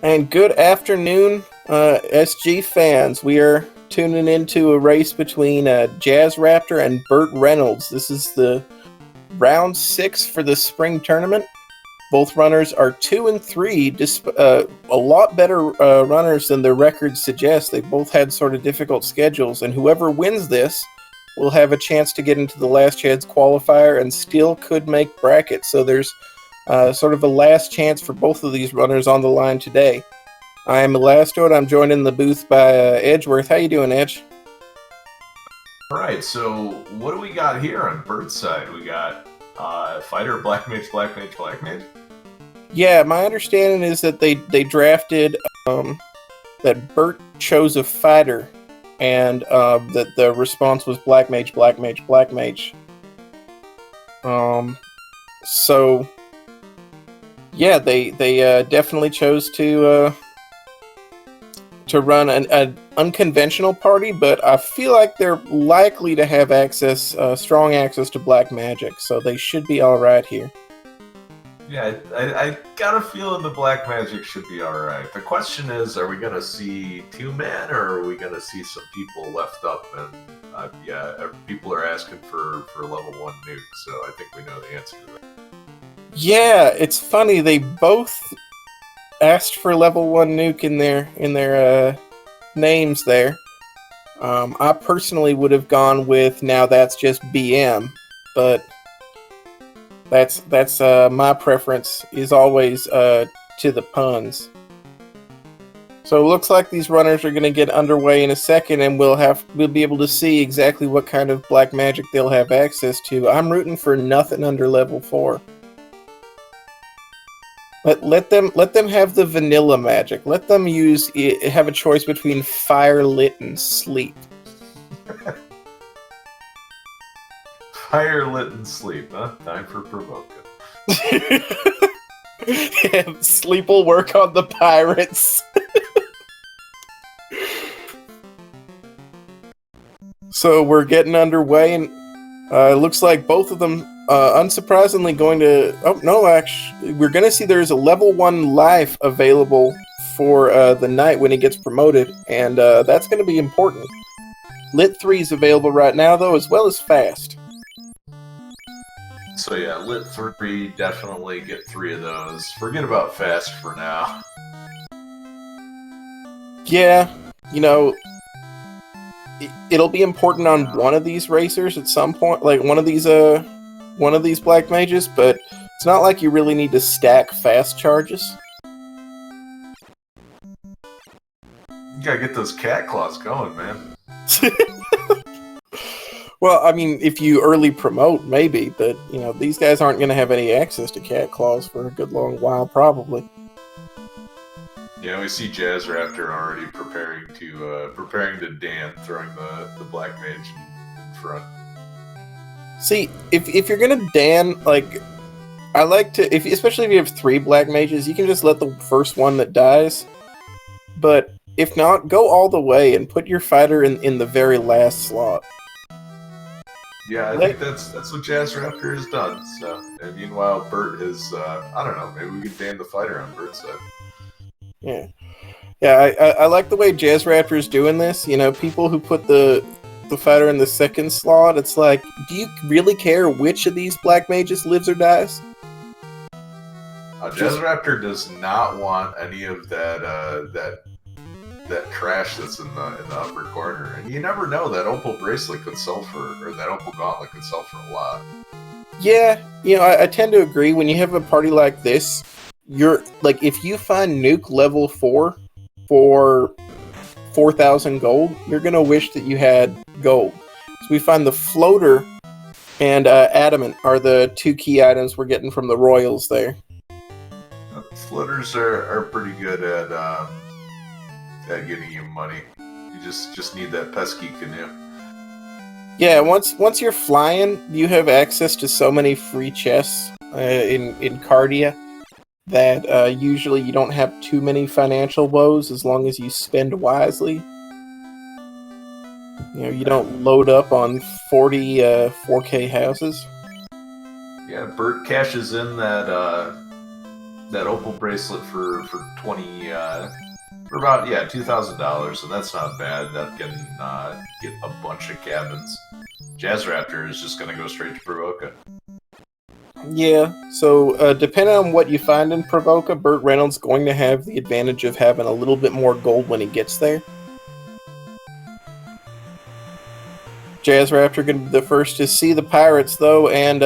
And good afternoon, SG fans. We are tuning into a race between JazzRaptr and BurtReynoldz. This is the round 6 for the spring tournament. Both runners are 2 and 3, a lot better runners than their records suggest. They both had sort of difficult schedules, and whoever wins this will have a chance to get into the last chance qualifier and still could make brackets. So there's sort of a last chance for both of these runners on the line today. I'm Elasto, and I'm joined in the booth by Edgeworth. How you doing, Edge? All right, so what do we got here on Bert's side? We got fighter, black mage, black mage, black mage. Yeah, my understanding is that they drafted that Bert chose a fighter, and that the response was black mage, black mage, black mage. So yeah, they definitely chose to run an unconventional party, but I feel like they're likely to have strong access to black magic, so they should be all right here. Yeah, I got a feeling the black magic should be all right. The question is, are we going to see two-man, or are we going to see some people left up? And people are asking for level 1 nuke, so I think we know the answer to that. Yeah, it's funny. They both asked for level 1 nuke in their names there. I personally would have gone with now that's just BM, but that's my preference is always to the puns. So it looks like these runners are going to get underway in a second, and we'll be able to see exactly what kind of black magic they'll have access to. I'm rooting for nothing under level 4. Let them have the vanilla magic. Let them have a choice between fire, lit, and sleep. Fire, lit, and sleep, huh? Time for provoking. Yeah, sleep will work on the pirates. So we're getting underway, and it looks like both of them, unsurprisingly, going to... Oh, no, actually, we're going to see there's a level 1 life available for the knight when he gets promoted, and that's going to be important. Lit 3 is available right now, though, as well as fast. So yeah, lit 3, definitely get 3 of those. Forget about fast for now. Yeah, it'll be important on one of these racers at some point, like one of these black mages, but it's not like you really need to stack fast charges. You gotta get those cat claws going, man. Well, I mean, if you early promote, maybe, but these guys aren't going to have any access to cat claws for a good long while, probably. Yeah, we see JazzRaptr already preparing to Dan, throwing the black mage in front. See, if you're gonna Dan, I like to, especially if you have 3 black mages, you can just let the first one that dies. But if not, go all the way and put your fighter in the very last slot. Yeah, I think that's what JazzRaptr has done. So, and meanwhile, Bert is I don't know, maybe we can Dan the fighter on Bert's side. Yeah, I like the way JazzRaptr is doing this. People who put the fighter in the second slot, it's like, do you really care which of these black mages lives or dies? JazzRaptr does not want any of that trash that's in the upper corner, and you never know, that opal bracelet could sell or that opal gauntlet could sell for a lot. Yeah, I tend to agree. When you have a party like this, you're like, if you find nuke level 4 for 4,000 gold, you're gonna wish that you had gold. So we find the floater and adamant are the 2 key items we're getting from the royals there. Floaters are pretty good at getting you money. You just need that pesky canoe. Yeah, once you're flying, you have access to so many free chests in Cardia that usually you don't have too many financial woes as long as you spend wisely. You don't load up on 40 4K houses. Yeah, Bert cashes in that that opal bracelet for 20 for about $2,000, and that's not bad. That can get a bunch of cabins. JazzRaptr is just gonna go straight to Provoca. Yeah, so depending on what you find in Provoca, BurtReynoldz going to have the advantage of having a little bit more gold when he gets there. JazzRaptr going to be the first to see the pirates, though, and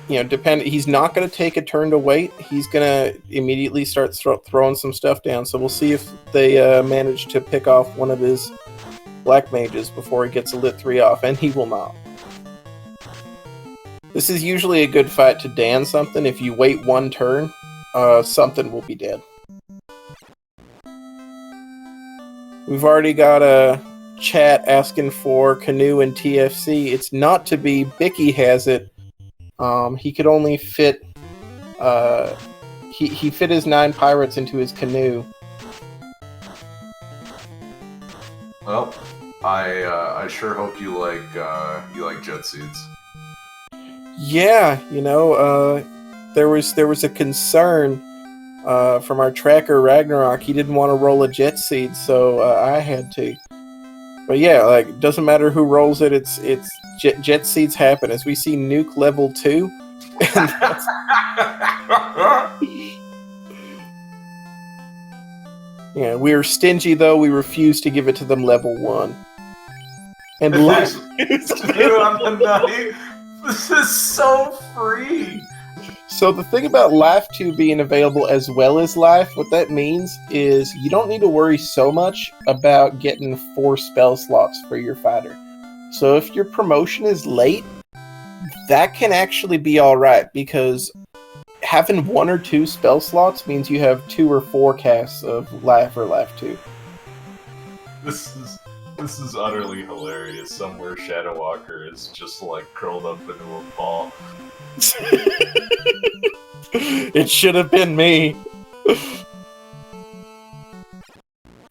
he's not going to take a turn to wait. He's going to immediately start throwing some stuff down. So we'll see if they manage to pick off one of his black mages before he gets a lit 3 off, and he will not. This is usually a good fight to Dan something. If you wait 1 turn, something will be dead. We've already got a chat asking for Canoe and TFC. It's not to be. Bicky has it. He could only fit. He fit his 9 pirates into his canoe. Well, I sure hope you like jet seeds. Yeah, there was a concern from our tracker Ragnarok. He didn't want to roll a jet seed, so I had to. But yeah, it doesn't matter who rolls it. It's jet seeds happen. As we see nuke level 2. Yeah, we are stingy though. We refuse to give it to them level 1. And Dude, on the night. This is so free. So the thing about Life 2 being available as well as Life, what that means is you don't need to worry so much about getting 4 spell slots for your fighter. So if your promotion is late, that can actually be alright, because having 1 or 2 spell slots means you have 2 or 4 casts of Life or Life 2. This is utterly hilarious. Somewhere Shadow Walker is just curled up into a ball. It should have been me.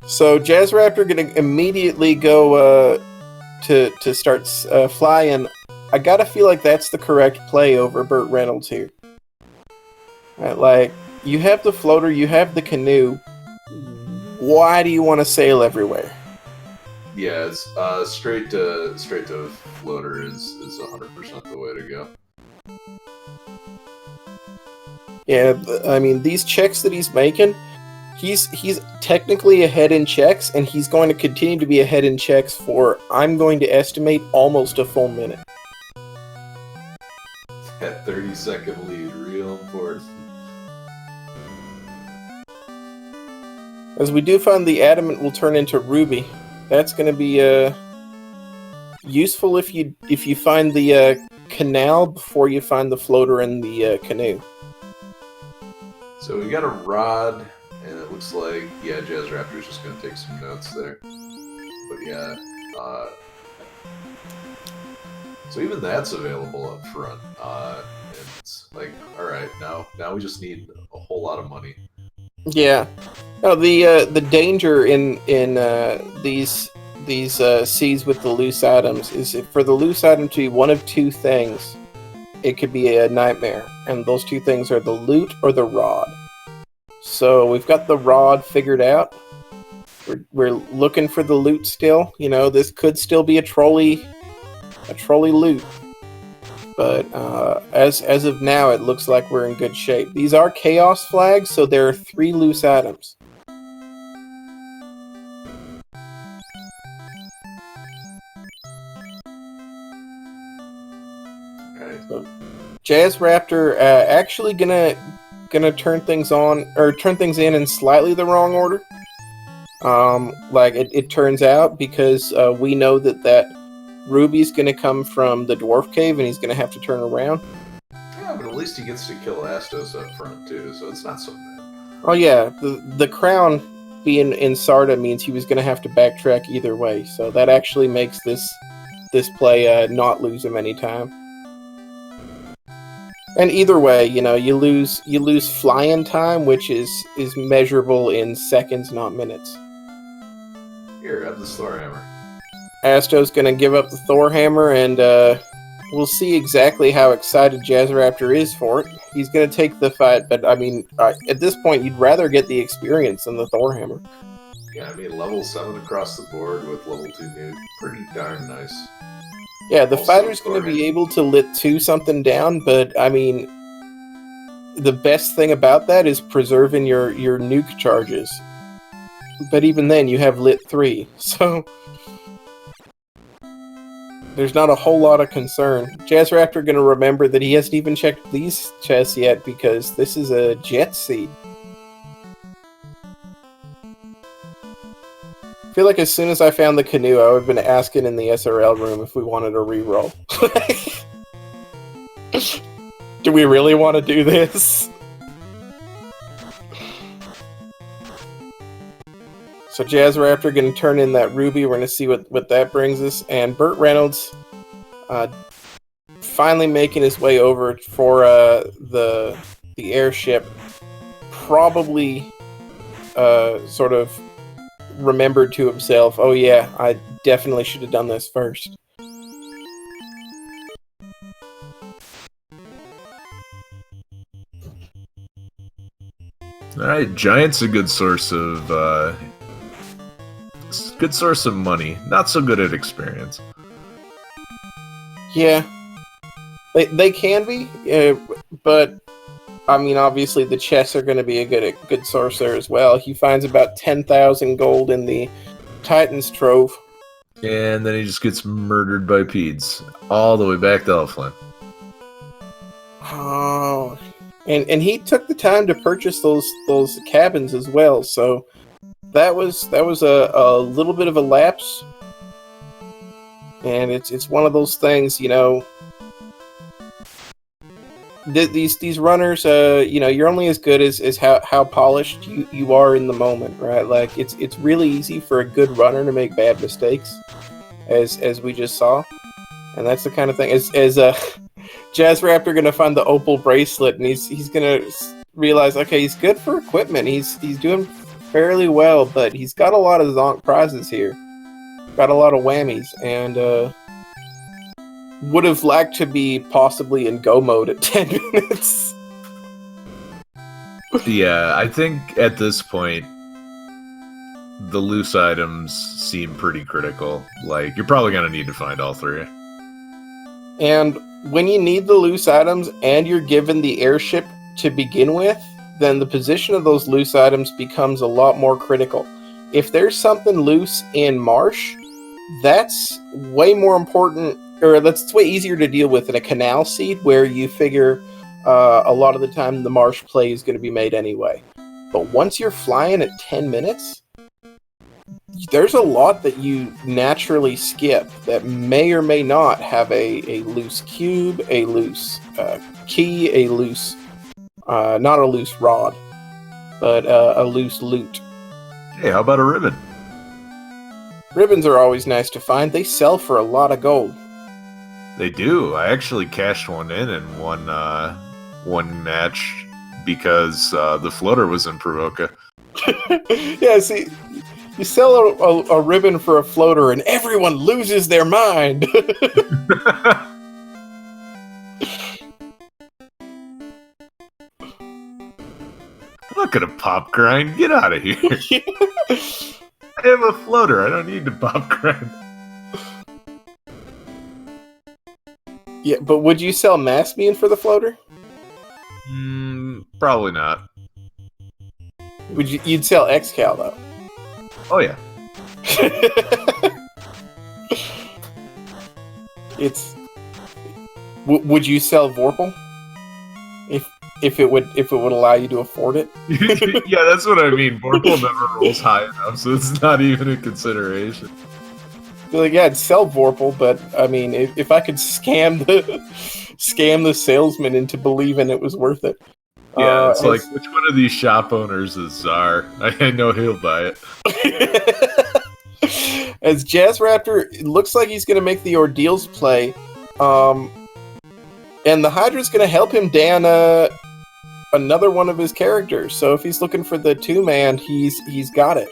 So JazzRaptr gonna immediately go to start flying. I gotta feel like that's the correct play over BurtReynoldz here. Right, you have the floater, you have the canoe. Why do you want to sail everywhere? Yeah, it's, straight to floater is 100% the way to go. Yeah, I mean, these checks that he's making, he's technically ahead in checks, and he's going to continue to be ahead in checks for, I'm going to estimate, almost a full minute. That 30-second lead, real important. As we do find the adamant will turn into ruby. That's going to be useful if you find the canal before you find the floater and the canoe. So we got a rod, and it looks like JazzRaptr is just going to take some notes there. But yeah, so even that's available up front. It's all right, now we just need a whole lot of money. Yeah. No, the danger in these seeds with the loose items is if for the loose item to be one of 2 things, it could be a nightmare, and those 2 things are the loot or the rod. So we've got the rod figured out. We're looking for the loot still. This could still be a trolley loot. But as of now, it looks like we're in good shape. These are chaos flags, so there are 3 loose items. Right. So, JazzRaptr actually gonna turn things on or turn things in slightly the wrong order. It turns out, because we know that Ruby's going to come from the Dwarf Cave, and he's going to have to turn around. Yeah, but at least he gets to kill Astos up front, too, so it's not so bad. Oh, yeah. The crown being in Sarda means he was going to have to backtrack either way, so that actually makes this play not lose him any time. And either way, you lose flying time, which is measurable in seconds, not minutes. Here, have the Thor Hammer. Astos gonna give up the Thor Hammer and we'll see exactly how excited JazzRaptr is for it. He's going to take the fight, but I mean, at this point, you'd rather get the experience than the Thor hammer. Yeah, I mean, level 7 across the board with level 2 nuke, pretty darn nice. Yeah, the Also, fighter's going to be able to lit 2 something down, but I mean, the best thing about that is preserving your nuke charges. But even then, you have lit 3, so there's not a whole lot of concern. JazzRaptr going to remember that he hasn't even checked these chests yet because this is a jet seat. I feel like as soon as I found the canoe, I would have been asking in the SRL room if we wanted a reroll. Do we really want to do this? So JazzRaptr going to turn in that ruby. We're going to see what that brings us. And BurtReynoldz finally making his way over for the airship. Probably sort of remembered to himself, oh yeah, I definitely should have done this first. Alright, Giant's a good source of money. Not so good at experience. Yeah, they can be, but I mean, obviously the chests are going to be a good source there as well. He finds about 10,000 gold in the Titan's Trove. And then he just gets murdered by Peds. All the way back to Elfland. Oh, and he took the time to purchase those cabins as well, so that was a little bit of a lapse. And it's one of those things, you know, these runners, you know, you're only as good as how polished you are in the moment, right? Like it's really easy for a good runner to make bad mistakes, as we just saw, and that's the kind of thing. As JazzRaptr gonna find the opal bracelet, and he's gonna realize, okay, he's good for equipment. He's doing fairly well, but he's got a lot of zonk prizes here, got a lot of whammies, and would have liked to be possibly in go mode at 10 minutes. Yeah, I think at this point, the loose items seem pretty critical. Like, you're probably going to need to find all 3. And when you need the loose items and you're given the airship to begin with, then the position of those loose items becomes a lot more critical. If there's something loose in Marsh, that's way more important, or it's way easier to deal with in a canal seed, where you figure a lot of the time the Marsh play is going to be made anyway. But once you're flying at 10 minutes, there's a lot that you naturally skip that may or may not have a loose cube, a loose key, a loose, not a loose rod, but a loose loot. Hey, how about a ribbon? Ribbons are always nice to find. They sell for a lot of gold. They do. I actually cashed one in one match because the floater was in Provoca. Yeah, see, you sell a ribbon for a floater and everyone loses their mind. Look at a pop grind. Get out of here. I have a floater. I don't need to pop grind. Yeah, but would you sell Massmian for the floater? Probably not. You'd sell Excal though? Oh yeah. Would you sell Vorpal? If it would allow you to afford it? Yeah, that's what I mean. Vorpal never rolls high enough, so it's not even a consideration. Like, yeah, I'd sell Vorpal, but I mean, if I could scam the salesman into believing it was worth it. Yeah, it's like, which one of these shop owners is Czar? I know he'll buy it. As JazzRaptr, it looks like he's going to make the Ordeals play, and the Hydra's going to help him down another one of his characters. So if he's looking for the 2-man, he's got it.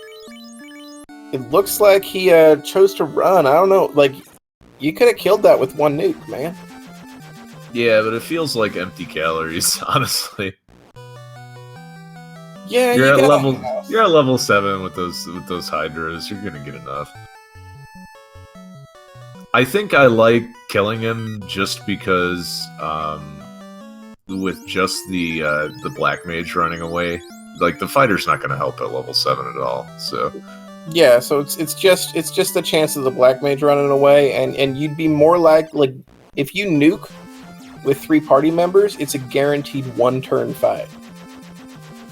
It looks like he chose to run. I don't know. Like, you could have killed that with one nuke, man. Yeah, but it feels like empty calories, honestly. Yeah, You're you at got level a house. you're at level 7 with those hydras. You're gonna get enough. I think I like killing him just because with just the black mage running away, like the fighter's not gonna help at level 7 at all. So Yeah, so it's just the chance of the black mage running away, and you'd be more like if you nuke with 3 party members, it's a guaranteed 1-turn fight.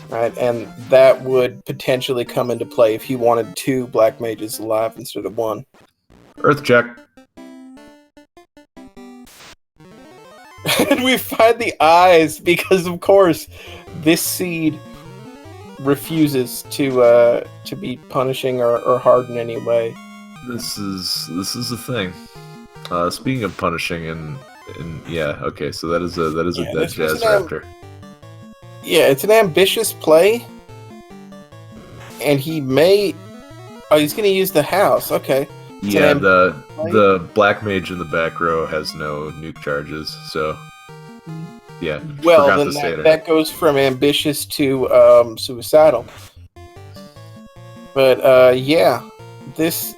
Right, and that would potentially come into play if you wanted 2 black mages alive instead of 1. Earth check. And we find the eyes because, of course, this seed refuses to be punishing or hard in any way. This is a thing. Speaking of punishing and yeah, okay, so that is a dead JazzRaptr. Yeah, it's an ambitious play, and he may. Oh, he's going to use the house. Okay. Yeah, the black mage in the back row has no nuke charges, so yeah. Well, then that goes from ambitious to suicidal. But yeah, this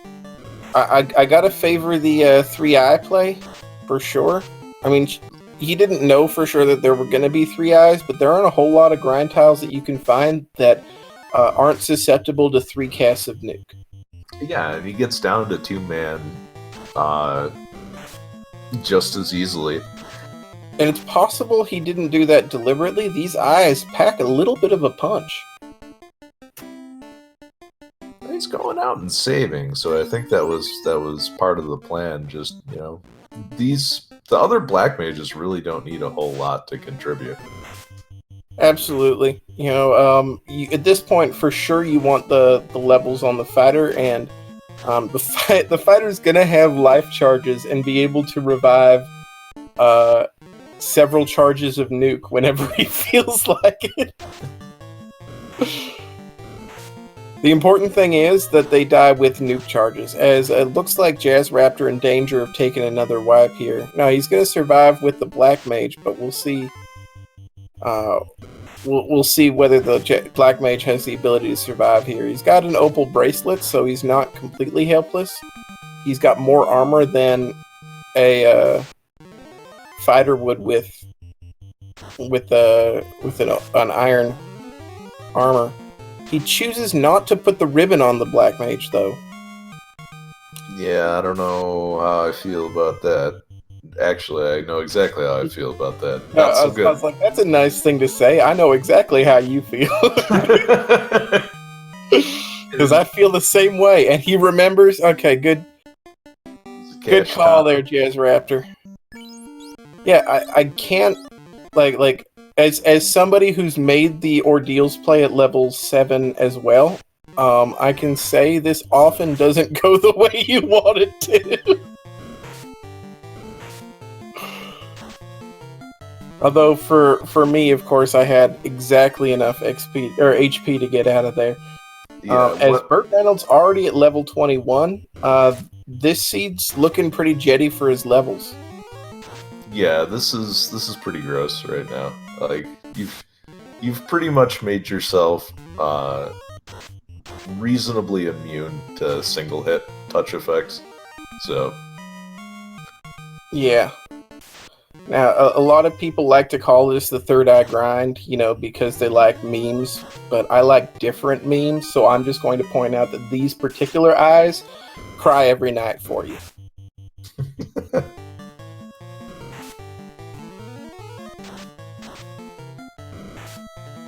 I gotta favor the 3-eye play for sure. I mean, he didn't know for sure that there were going to be 3 eyes, but there aren't a whole lot of grind tiles that you can find that aren't susceptible to 3 casts of nuke. Yeah, and he gets down to 2-man just as easily. And it's possible he didn't do that deliberately. These eyes pack a little bit of a punch. He's going out and saving, so I think that was part of the plan. Just, you know, the other black mages really don't need a whole lot to contribute. Absolutely. You know, at this point, for sure, you want the levels on the fighter, and the fighter's gonna have life charges and be able to revive several charges of nuke whenever he feels like it. The important thing is that they die with nuke charges, as it looks like JazzRaptr in danger of taking another wipe here. Now, he's going to survive with the black mage, but we'll see. We'll see whether the black mage has the ability to survive here. He's got an opal bracelet, so he's not completely helpless. He's got more armor than a fighter would with an iron armor. He chooses not to put the ribbon on the black mage, though. Yeah, I don't know how I feel about that. Actually, I know exactly how I feel about that. Not so good. I was like, that's a nice thing to say. I know exactly how you feel. Because I feel the same way. And he remembers. Okay, good call there, JazzRaptr. Yeah, I can't, like as somebody who's made the ordeals play at level 7 as well, I can say this often doesn't go the way you want it to. Although for me, of course, I had exactly enough XP or HP to get out of there. Yeah, as BurtReynoldz already at level 21, this seed's looking pretty jetty for his levels. Yeah, this is pretty gross right now. Like you've pretty much made yourself reasonably immune to single hit touch effects. So yeah. Now, a lot of people like to call this the third eye grind, you know, because they like memes, but I like different memes, so I'm just going to point out that these particular eyes cry every night for you.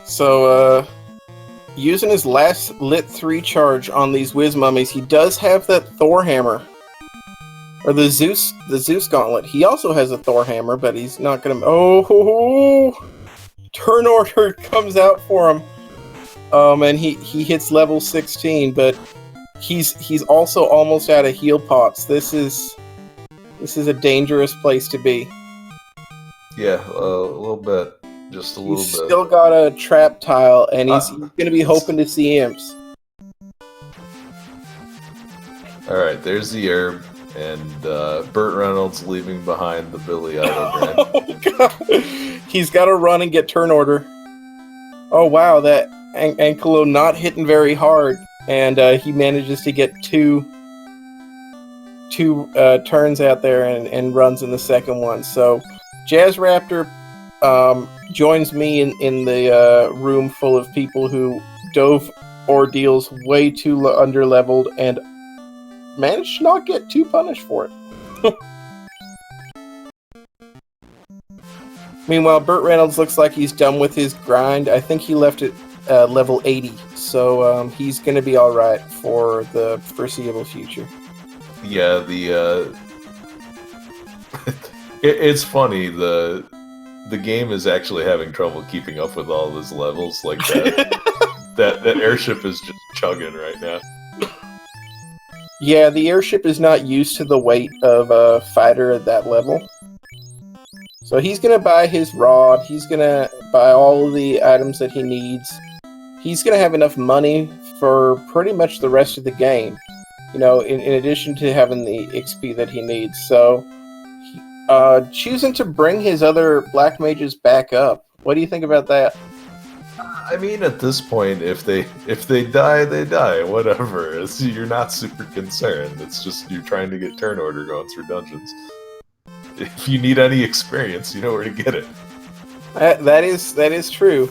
So, using his last Lit 3 charge on these Whiz Mummies, he does have that Thor Hammer. Or the Zeus Gauntlet. He also has a Thor Hammer, but he's not gonna... Turn Order comes out for him. And he hits level 16, but he's also almost out of heal pots. This is a dangerous place to be. Yeah, a little bit. Just a little bit. He's still got a trap tile, and he's gonna be hoping to see imps. Alright, there's the herb. and Burt Reynolds leaving behind the Billy Idol grin. Oh, God. He's got to run and get turn order. Oh, wow, that Ankelo not hitting very hard, and he manages to get two turns out there and runs in the second one. So JazzRaptr joins me in the room full of people who dove ordeals way too underleveled and managed to not get too punished for it. Meanwhile, Burt Reynolds looks like he's done with his grind. I think he left at level 80, so he's going to be all right for the foreseeable future. Yeah, it's funny. The game is actually having trouble keeping up with all of his levels. Like that airship is just chugging right now. Yeah, the airship is not used to the weight of a fighter at that level. So he's going to buy his rod, he's going to buy all of the items that he needs. He's going to have enough money for pretty much the rest of the game, you know, in addition to having the XP that he needs. So, choosing to bring his other black mages back up. What do you think about that? I mean, at this point, if they die, they die. Whatever. You're not super concerned. It's just you're trying to get turn order going through dungeons. If you need any experience, you know where to get it. That is true.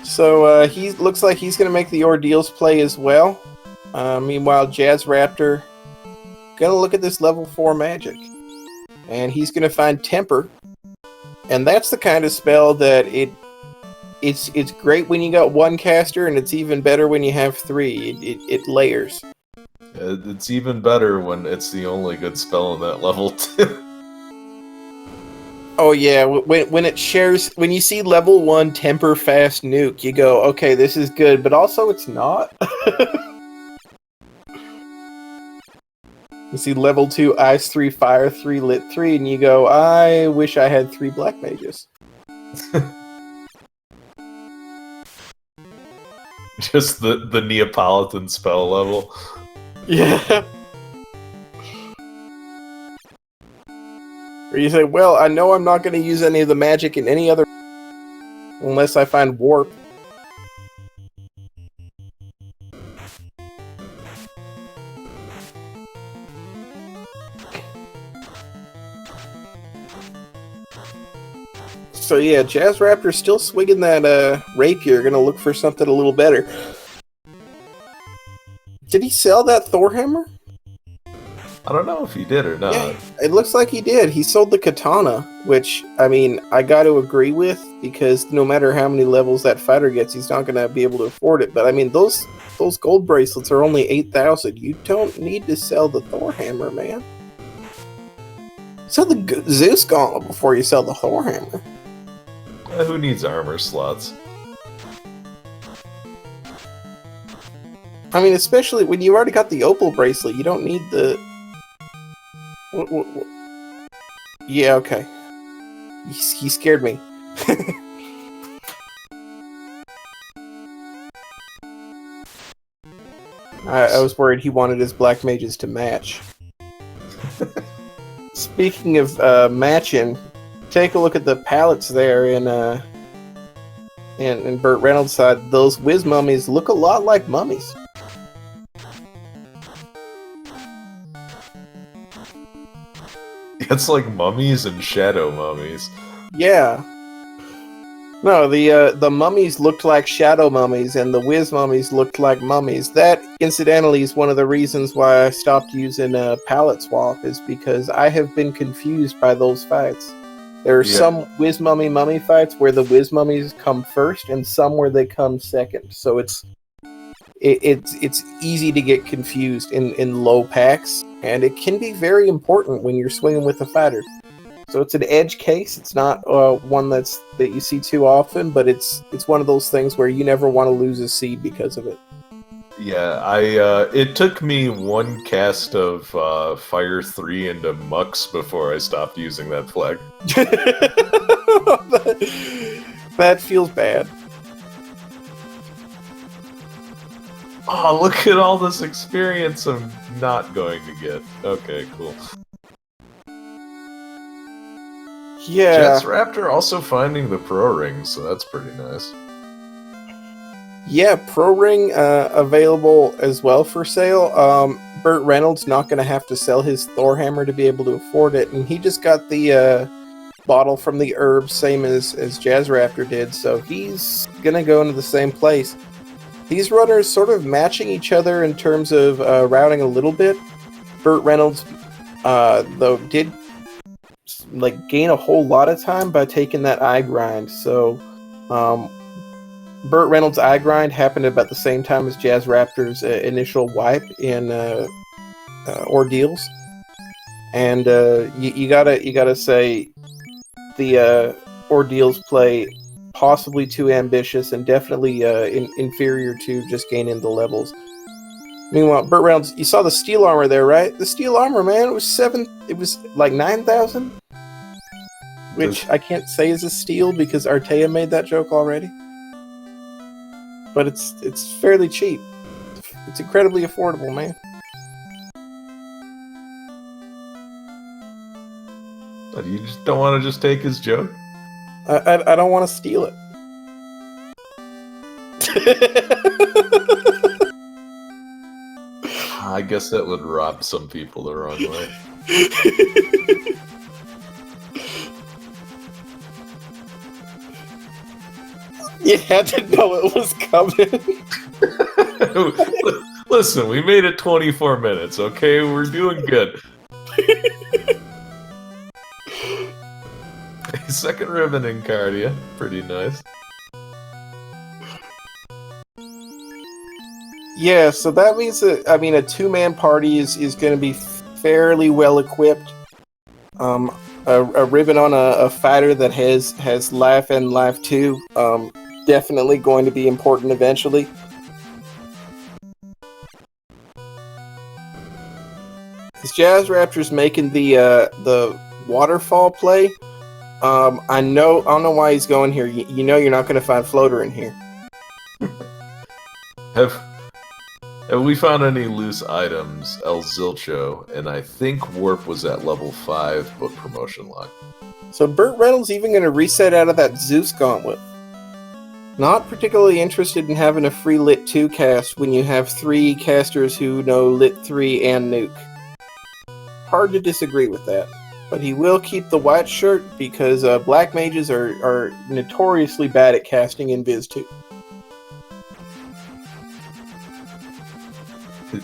So he looks like he's going to make the ordeals play as well. Meanwhile, JazzRaptr gonna look at this level 4 magic, and he's gonna find Temper, and that's the kind of spell that it's great when you got one caster, and it's even better when you have three. It layers. It's even better when it's the only good spell in that level too. Oh yeah, when it shares, when you see level 1 Temper Fast Nuke, you go, okay, this is good, but also it's not. You see level 2 Ice 3, Fire 3, Lit 3, and you go, I wish I had 3 Black Mages. Just the Neapolitan spell level. Yeah. Or you say, well, I know I'm not going to use any of the magic in any other unless I find Warp. So yeah, JazzRaptor's still swinging that rapier, gonna look for something a little better. Did he sell that Thor hammer? I don't know if he did or not. Yeah, it looks like he did. He sold the katana, which, I mean, I gotta agree with, because no matter how many levels that fighter gets, he's not gonna be able to afford it. But I mean, those gold bracelets are only 8,000. You don't need to sell the Thor hammer, man. Sell the Zeus gauntlet before you sell the Thor hammer. Who needs armor slots? I mean, especially when you already got the opal bracelet, you don't need the... What? Yeah, okay. He scared me. I was worried he wanted his black mages to match. Speaking of matching, take a look at the palettes there in Burt Reynolds' side. Those whiz mummies look a lot like mummies. It's like mummies and shadow mummies. Yeah. No, the mummies looked like shadow mummies, and the whiz mummies looked like mummies. That, incidentally, is one of the reasons why I stopped using palette swap, is because I have been confused by those fights. There are some whiz mummy fights where the whiz mummies come first, and some where they come second. So it's easy to get confused in low packs, and it can be very important when you're swinging with a fighter. So it's an edge case. It's not one that you see too often, but it's one of those things where you never want to lose a seed because of it. Yeah, it took me one cast of Fire 3 into Mux before I stopped using that flag. That feels bad. Oh, look at all this experience I'm not going to get. Okay, cool. Yeah. JazzRaptr also finding the Pro Ring, so that's pretty nice. Yeah, Pro Ring available as well for sale. BurtReynoldz not going to have to sell his Thor hammer to be able to afford it, and he just got the bottle from the herb, same as JazzRaptr did, so he's going to go into the same place. These runners sort of matching each other in terms of routing a little bit. BurtReynoldz, though, did gain a whole lot of time by taking that eye grind, so BurtReynoldz' eye grind happened about the same time as JazzRaptr's initial wipe in Ordeals, and you gotta say the Ordeals play possibly too ambitious and definitely inferior to just gaining the levels. Meanwhile, BurtReynoldz, you saw the steel armor there, right? The steel armor, man, it was like 9,000, which I can't say is a steal because Artea made that joke already. But it's fairly cheap. It's incredibly affordable, man. But you just don't want to just take his joke? I don't want to steal it. I guess that would rob some people the wrong way. You had to know it was coming. Listen, we made it 24 minutes, okay? We're doing good. Second ribbon in Cardia. Pretty nice. Yeah, so that means that, I mean, a two-man party is going to be fairly well equipped. A ribbon on a fighter that has life and life 2, definitely going to be important eventually. As JazzRaptr's making the waterfall play, I don't know why he's going here. You know you're not going to find floater in here. Have we found any loose items? El Zilcho, and I think Warp was at level 5, but promotion lock. So BurtReynoldz even going to reset out of that Zeus gauntlet. Not particularly interested in having a free Lit 2 cast when you have 3 casters who know Lit 3 and Nuke. Hard to disagree with that. But he will keep the white shirt because black mages are notoriously bad at casting Invis 2.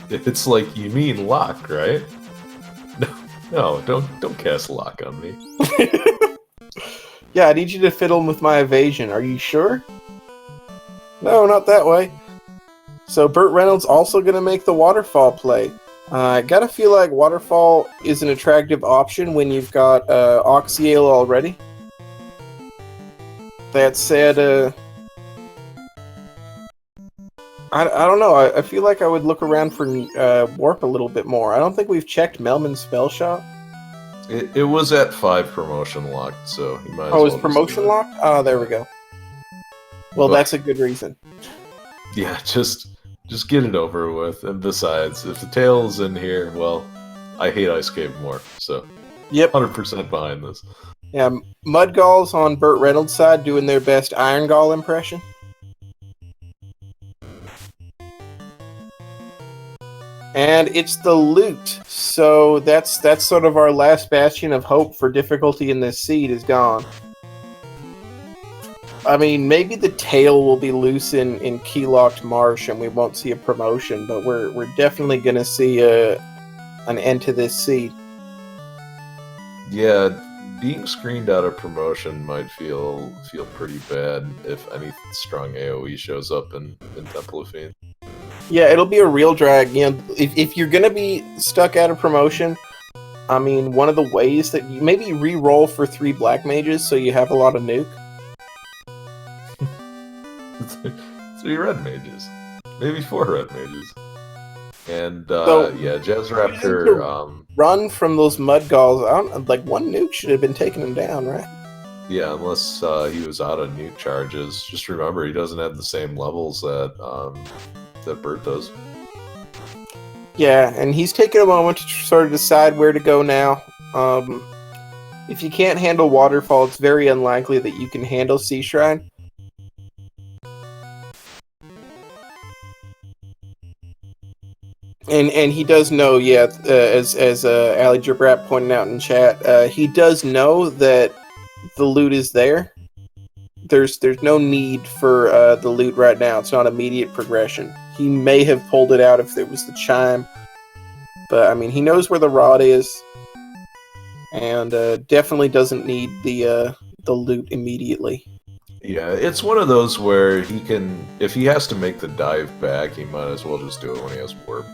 It's like, you mean lock, right? No, don't cast lock on me. Yeah, I need you to fiddle with my evasion. Are you sure? No, not that way. So BurtReynoldz also going to make the waterfall play. I gotta feel like waterfall is an attractive option when you've got Oxyale already. That said, I don't know. I feel like I would look around for Warp a little bit more. I don't think we've checked Melman's spell shot. It was at 5 promotion locked, so you might as well. Oh, is promotion locked? Oh, there we go. Well, that's a good reason. Yeah, just get it over with. And besides, if the tail's in here, well, I hate Ice Cave more, so yep, 100% behind this. Yeah, Mudgalls on BurtReynoldz' side doing their best Iron Gall impression. And it's the loot, so that's sort of our last bastion of hope for difficulty in this seed is gone. I mean, maybe the tail will be loose in Key-Locked Marsh and we won't see a promotion, but we're definitely going to see an end to this seed. Yeah, being screened out of promotion might feel pretty bad if any strong AoE shows up in Temple of Fiend. Yeah, it'll be a real drag. You know, if you're going to be stuck out of promotion, I mean, one of the ways that you maybe re-roll for 3 black mages so you have a lot of nuke. 3 red mages. Maybe 4 red mages. And, yeah, JazzRaptr... run from those Mudgalls. Like, 1 nuke should have been taking him down, right? Yeah, unless he was out of nuke charges. Just remember, he doesn't have the same levels that that Burt does. Yeah, and he's taking a moment to sort of decide where to go now. If you can't handle Waterfall, it's very unlikely that you can handle Sea Shrine. And he does know, as Ali Jabrap pointed out in chat, he does know that the loot is there. There's no need for the loot right now. It's not immediate progression. He may have pulled it out if there was the chime, but I mean, he knows where the rod is, and definitely doesn't need the loot immediately. Yeah, it's one of those where he can, if he has to make the dive back, he might as well just do it when he has warp.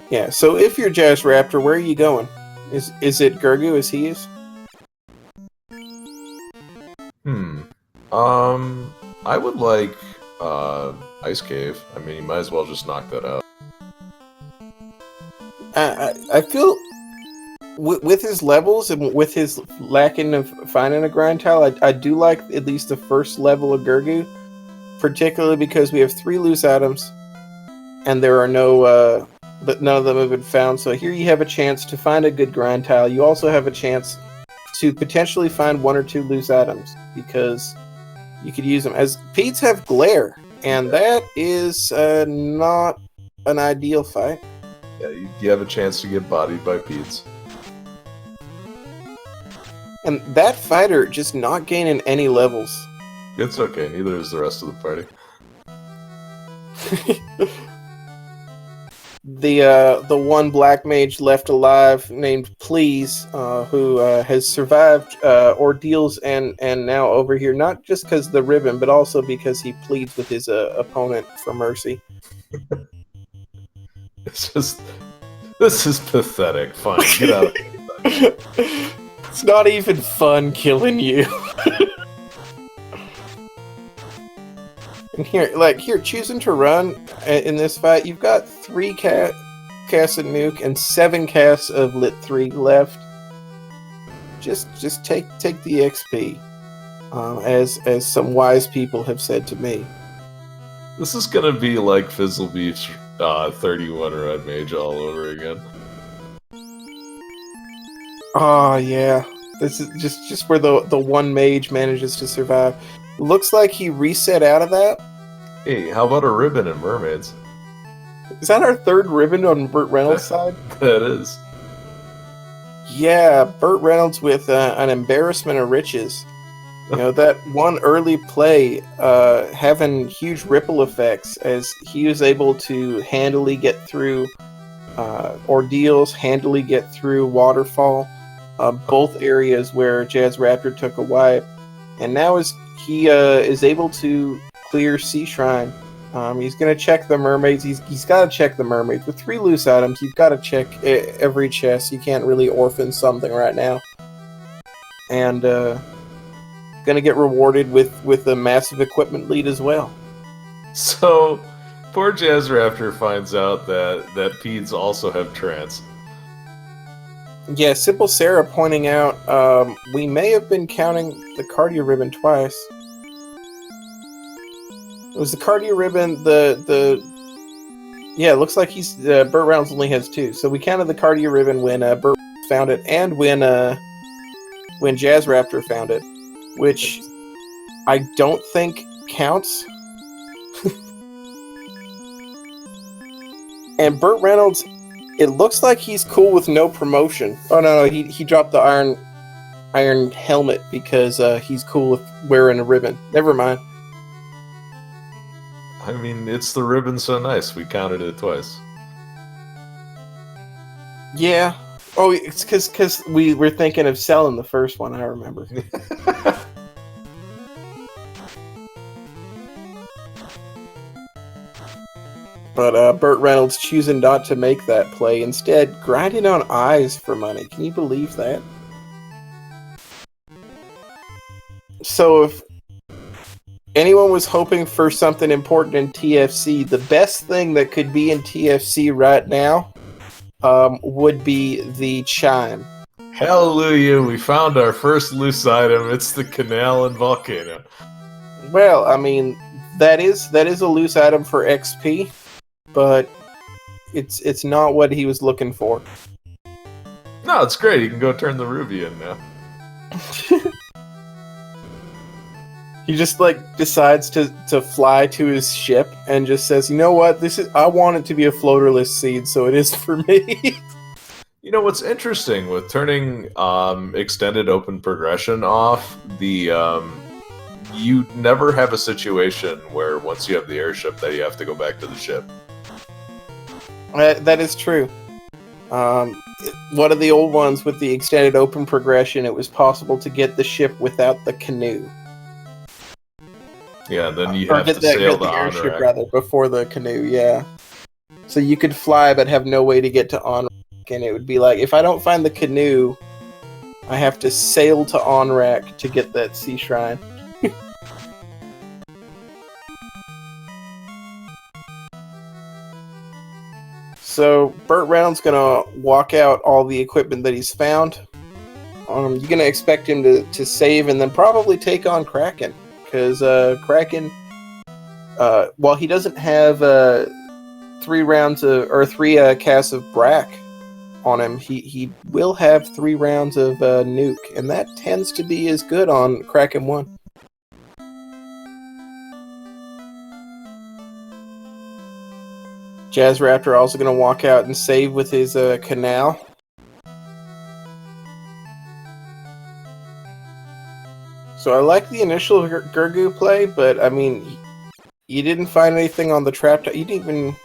Yeah. So if you're JazzRaptr, where are you going? Is it Gurgu as he is? I would like Ice Cave. I mean, you might as well just knock that out. I feel with his levels and with his lacking of finding a grind tile, I do like at least the first level of Gurgu, particularly because we have 3 loose items, and there are no, but none of them have been found. So here you have a chance to find a good grind tile. You also have a chance to potentially find 1 or 2 loose items, because you could use them as Pete's have glare, and that is not an ideal fight. Yeah, you have a chance to get bodied by Pete's. And that fighter just not gaining any levels. It's okay, neither is the rest of the party. The one black mage left alive named Please, who has survived ordeals and now over here, not just because of the ribbon, but also because he pleads with his opponent for mercy. This is pathetic. Fine, get out of here. It's not even fun killing you. And here, choosing to run in this fight, you've got 3 casts of Nuke and 7 casts of Lit 3 left. Just take the XP, as some wise people have said to me. This is gonna be like Fizzle Beach 31 Red Mage all over again. Oh yeah, this is just where the one mage manages to survive. Looks like he reset out of that. Hey, how about a ribbon and mermaids? Is that our 3rd ribbon on BurtReynoldz' side? That is. Yeah, BurtReynoldz with an embarrassment of riches. You know, that one early play having huge ripple effects as he was able to handily get through ordeals, handily get through Waterfall, both areas where JazzRaptr took a wipe. And now he is able to clear Sea Shrine. He's going to check the mermaids. He's got to check the mermaids. With 3 loose items, you've got to check every chest. You can't really orphan something right now. And going to get rewarded with a massive equipment lead as well. So, poor JazzRaptr finds out that Peds also have trance. Yeah, Simple Sarah pointing out we may have been counting the cardio ribbon twice. It was the cardio ribbon, yeah, it looks like he's BurtReynoldz only has 2. So we counted the cardio ribbon when Burt found it and when JazzRaptr found it, which I don't think counts. And BurtReynoldz, it looks like he's cool with no promotion. Oh no, he dropped the iron helmet because he's cool with wearing a ribbon. Never mind. I mean, it's the ribbon so nice, we counted it twice. Yeah. Oh, it's because we were thinking of selling the first one, I remember. But BurtReynoldz choosing not to make that play, instead grinding on eyes for money. Can you believe that? So if anyone was hoping for something important in TFC, the best thing that could be in TFC right now would be the chime. Hallelujah, we found our first loose item. It's the canal and volcano. Well, I mean, that is a loose item for XP, but it's not what he was looking for. No, it's great. You can go turn the ruby in now. He just decides to fly to his ship and just says, "You know what? I want it to be a floaterless seed, so it is for me." You know what's interesting with turning extended open progression off, you never have a situation where once you have the airship that you have to go back to the ship. That is true. One of the old ones with the extended open progression, it was possible to get the ship without the canoe. Yeah, then you have to sail the airship rather before the canoe. Yeah, so you could fly but have no way to get to Onrak, and it would be like, if I don't find the canoe, I have to sail to Onrak to get that sea shrine. So BurtReynoldz gonna walk out all the equipment that he's found. You're gonna expect him to save and then probably take on Kraken, because Kraken, while he doesn't have 3 rounds of three casts of Brack on him, he will have 3 rounds of Nuke, and that tends to be as good on Kraken 1. JazzRaptr also going to walk out and save with his canal. So I like the initial Gurgu play, but I mean, you didn't find anything on the trap. You didn't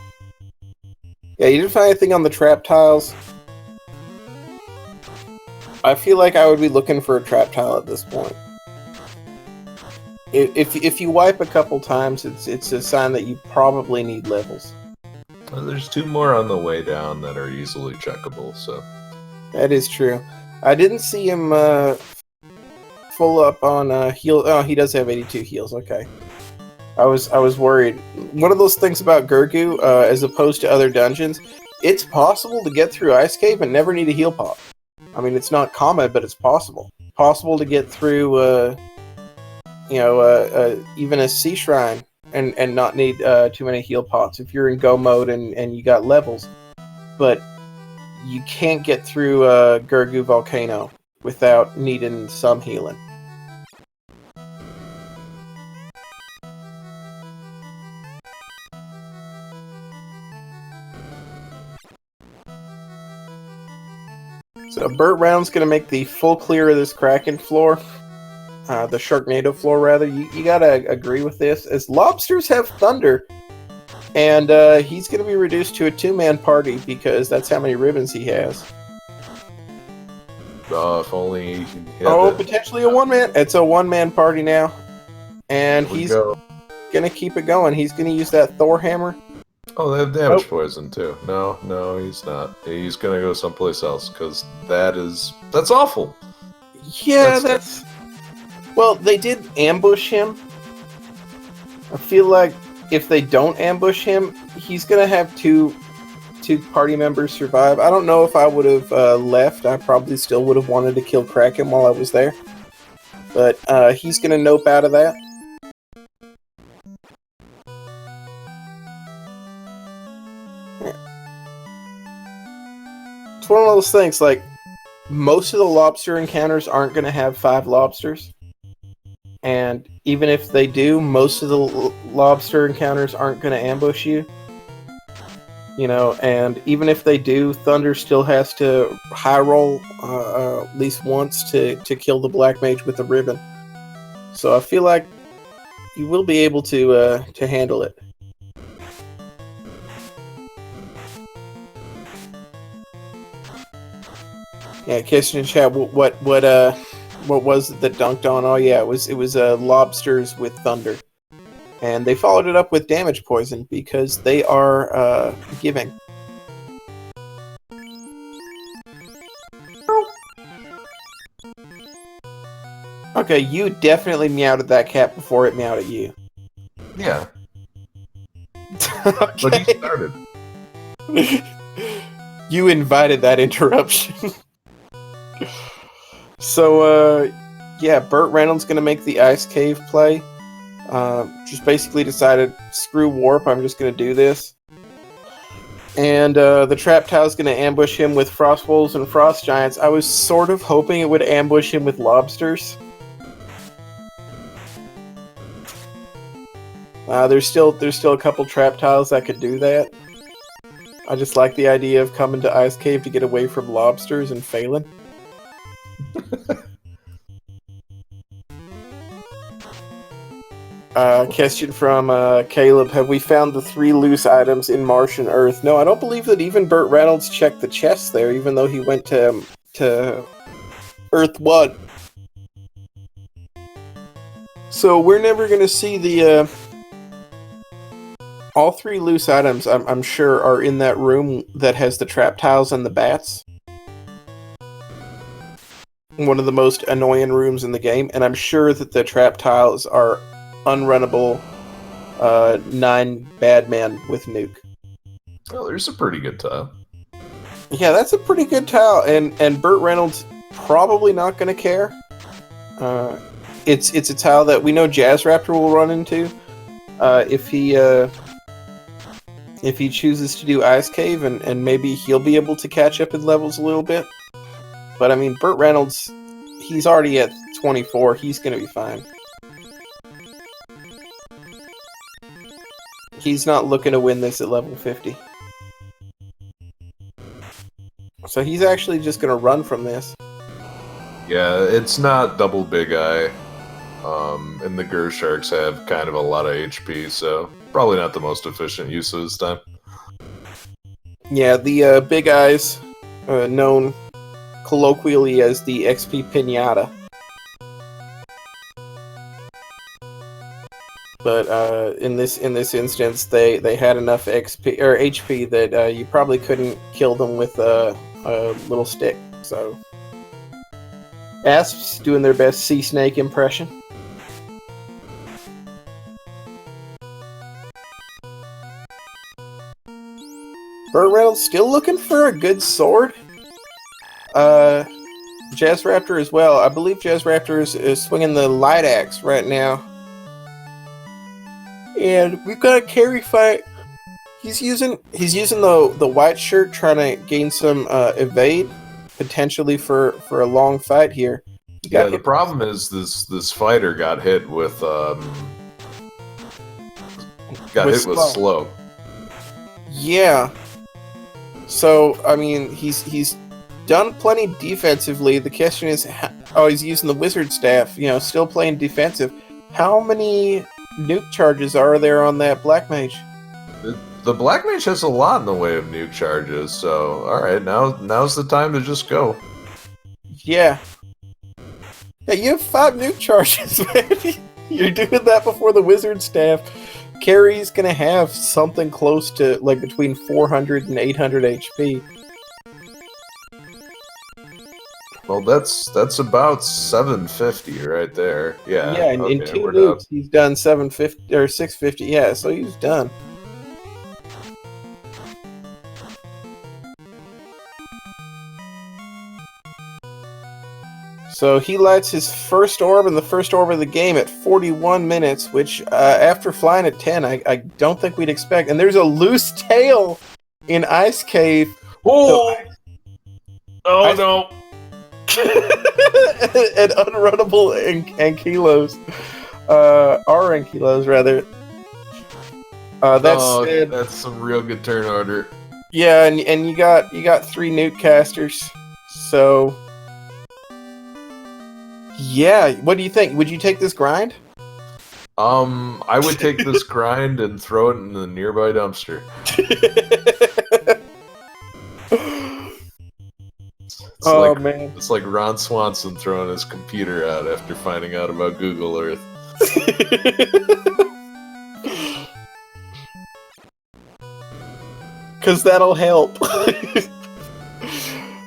find anything on the trap tiles. I feel like I would be looking for a trap tile at this point. If you wipe a couple times, it's a sign that you probably need levels. Well, there's 2 more on the way down that are easily checkable, so... That is true. I didn't see him full up on heal. Oh, he does have 82 heals, okay. I was worried. One of those things about Gurgu, as opposed to other dungeons, it's possible to get through Ice Cave and never need a heal pop. I mean, it's not common, but it's possible. Possible to get through, even a sea shrine and not need too many heal pots if you're in go mode and you got levels. But you can't get through Gurgu Volcano without needing some healing. So BurtReynoldz going to make the full clear of this Kraken floor. The Sharknado floor, rather. You gotta agree with this. As lobsters have thunder, and he's gonna be reduced to a 2-man party because that's how many ribbons he has. If only he potentially a 1-man. It's a 1-man party now. And he's gonna keep it going. He's gonna use that Thor hammer. Oh, they have damage poison too. No, he's not. He's gonna go someplace else because that's awful. Yeah, that's... Well, they did ambush him. I feel like if they don't ambush him, he's gonna have two party members survive. I don't know if I would have left. I probably still would have wanted to kill Kraken while I was there. But he's gonna nope out of that. It's one of those things, like, most of the lobster encounters aren't gonna have 5 lobsters. And even if they do, most of the lobster encounters aren't going to ambush you. You know, and even if they do, Thunder still has to high roll at least once to kill the Black Mage with the ribbon. So I feel like you will be able to handle it. Yeah, Kitchen and chat. What was it that dunked on? Oh yeah, it was lobsters with thunder, and they followed it up with damage poison because they are giving. Okay, you definitely meowed at that cat before it meowed at you. Yeah. Okay. But you started. You invited that interruption. So, yeah, BurtReynoldz gonna make the Ice Cave play. Just basically decided, screw warp, I'm just going to do this. And the trap tile is going to ambush him with frost wolves and frost giants. I was sort of hoping it would ambush him with lobsters. There's still a couple trap tiles that could do that. I just like the idea of coming to Ice Cave to get away from lobsters and failing. Question from Caleb. Have we found the 3 loose items in Martian Earth? No, I don't believe that even BurtReynoldz checked the chests there, even though he went to Earth 1. So we're never going to see the... all 3 loose items, I'm sure, are in that room that has the trap tiles and the bats. One of the most annoying rooms in the game, and I'm sure that the trap tiles are unrunnable 9 bad men with nuke. Oh, there's a pretty good tile. Yeah, that's a pretty good tile, and BurtReynoldz probably not going to care. It's a tile that we know JazzRaptr will run into if he chooses to do Ice Cave, and maybe he'll be able to catch up in levels a little bit. But I mean, BurtReynoldz, he's already at 24. He's going to be fine. He's not looking to win this at level 50. So he's actually just going to run from this. Yeah, it's not double Big Eye. And the Gur Sharks have kind of a lot of HP, so probably not the most efficient use of his time. Yeah, the Big Eyes, known colloquially as the XP Pinata. But in this instance, they had enough XP or HP that you probably couldn't kill them with a little stick. So, Asps doing their best sea snake impression. BurtReynoldz still looking for a good sword. JazzRaptr as well. I believe JazzRaptr is swinging the light axe right now. And we've got a carry fight. He's using the white shirt, trying to gain some evade, potentially for a long fight here. Yeah, the problem is this fighter got hit with slow. Yeah. So I mean, he's done plenty defensively. The question is, he's using the wizard staff. You know, still playing defensive. How many nuke charges are there on that black mage? The black mage has a lot in the way of nuke charges. So all right, now's the time to just go. Yeah. Yeah, you have 5 nuke charges, man. You're doing that before the wizard staff. Carrie's gonna have something close to like between 400 and 800 HP. Well, that's about 750 right there. Yeah. Yeah, in 2 nukes, he's done 750 or 650. Yeah, so he's done. So he lights his first orb and the first orb of the game at 41 minutes, which after flying at 10, I don't think we'd expect. And there's a loose tail in Ice Cave. Oh! No. And unrunnable ankylos. Or ankylos, rather. That's some real good turn order. Yeah, and you got 3 nuke casters. So... yeah, what do you think? Would you take this grind? I would take this grind and throw it in the nearby dumpster. Man. It's like Ron Swanson throwing his computer out after finding out about Google Earth. Because that'll help.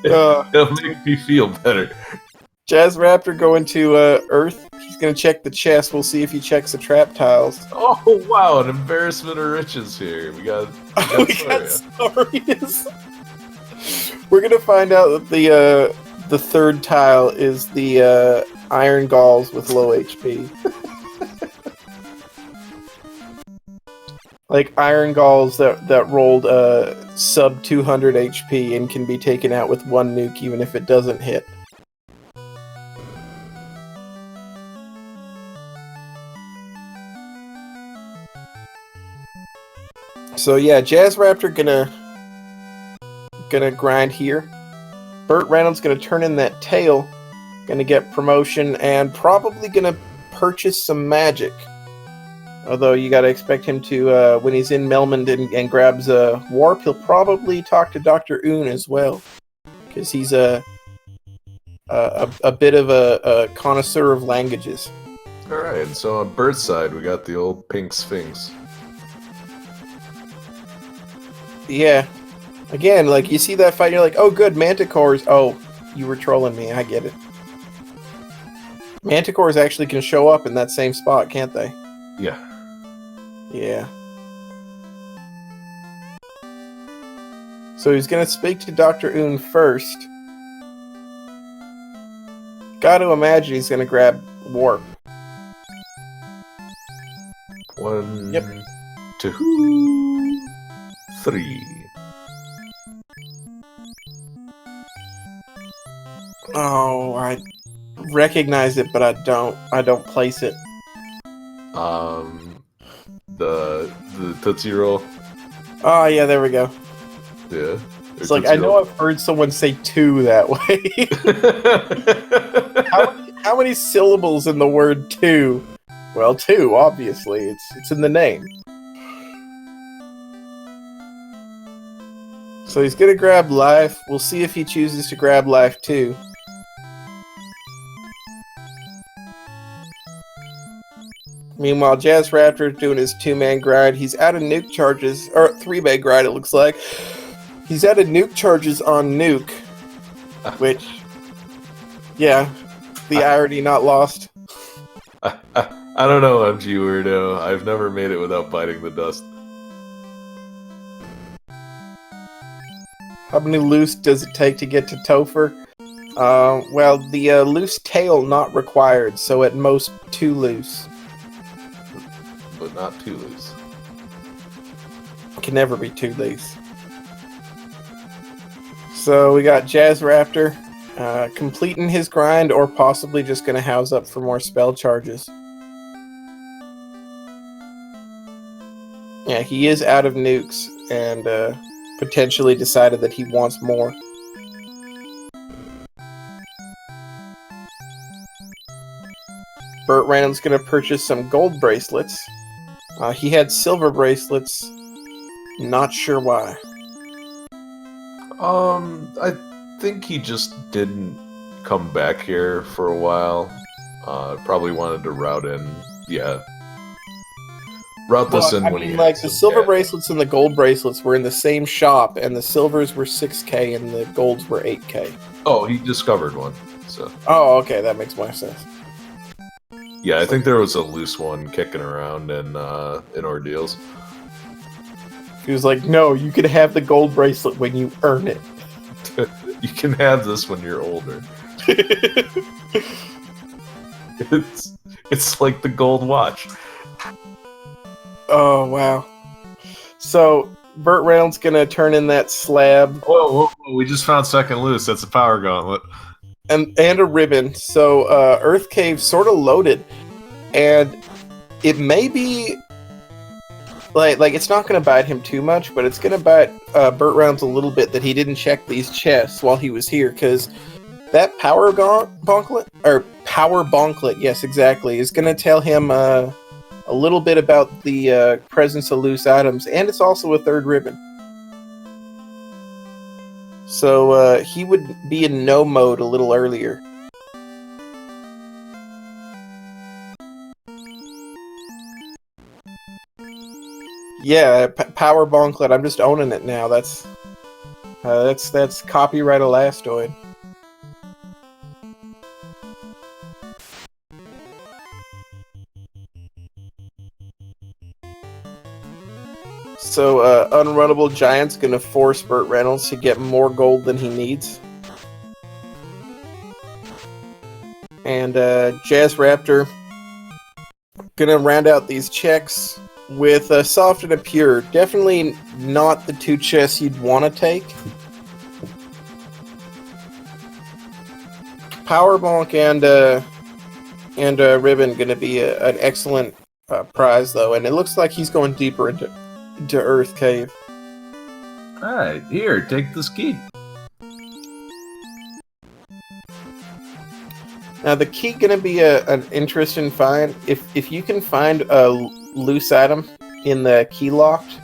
It'll make me feel better. JazzRaptr going to Earth. He's going to check the chest. We'll see if he checks the trap tiles. Oh, wow. An embarrassment of riches here. We got stories. We're going to find out that the third tile is the Iron Galls with low HP. Like iron galls that rolled sub 200 HP and can be taken out with one nuke even if it doesn't hit. So yeah, JazzRaptr gonna grind here. BurtReynoldz gonna turn in that tail, gonna get promotion, and probably gonna purchase some magic. Although you gotta expect him to, when he's in Melmond and grabs a warp, he'll probably talk to Dr. Oon as well, because he's a bit of a connoisseur of languages. All right, and so on Bert's side, we got the old pink sphinx. Yeah. Again, like, you see that fight, and you're like, oh, good, Manticores. Oh, you were trolling me, I get it. Manticores actually can show up in that same spot, can't they? Yeah. Yeah. So he's gonna speak to Dr. Oon first. Gotta imagine he's gonna grab warp. 1, Yep. 2, 3. Oh, I recognize it, but I don't place it. The Tootsie Roll. Oh yeah, there we go. Yeah. It's like, I know I've heard someone say two that way. How many syllables in the word two? Well, two, obviously. It's in the name. So he's gonna grab life. We'll see if he chooses to grab life too. Meanwhile, JazzRaptr is doing his 2-man grind. He's out of nuke charges, or 3-man grind it looks like. He's out of nuke charges on nuke, which, yeah, the irony not lost. I don't know, MG Weirdo. I've never made it without biting the dust. How many loose does it take to get to Topher? Well, the loose tail not required, so at most 2 loose. But not too loose. Can never be 2 loose. So we got JazzRaptr completing his grind, or possibly just going to house up for more spell charges. Yeah, he is out of nukes, and potentially decided that he wants more. BurtReynoldz going to purchase some gold bracelets. He had silver bracelets. Not sure why. I think he just didn't come back here for a while. Probably wanted to route in. Yeah. Route this in when he had like, the some silver cash. bracelets and the gold bracelets were in the same shop, and the silvers were 6k and the golds were 8k. Oh, he discovered one. So Oh, okay, that makes more sense. yeah, I think there was a loose one kicking around in Ordeals. He was like, no, you can have the gold bracelet when you earn it. You can have this when you're older. It's like the gold watch. Oh, wow. So, BurtReynoldz gonna turn in that slab. Whoa, we just found second loose. That's a power gauntlet. And a ribbon. So, Earth Cave sort of loaded. And it may be... Like it's not going to bite him too much, but it's going to bite BurtReynoldz a little bit that he didn't check these chests while he was here, because that power bonklet, yes, exactly, is going to tell him a little bit about the presence of loose items, and it's also a third ribbon. So he would be in no mode a little earlier. Yeah, power bonklet. I'm just owning it now. That's copyright Elastoid. So, Unrunnable Giant's gonna force BurtReynoldz to get more gold than he needs. And, JazzRaptr gonna round out these checks. with a soft and a pure. Definitely not the two chests you'd want to take. Power Bonk and Ribbon going to be an excellent prize, though, and it looks like he's going deeper into Earth Cave. Alright, here, take this key. Now, the key going to be an interesting find. If you can find a loose item in the key locked,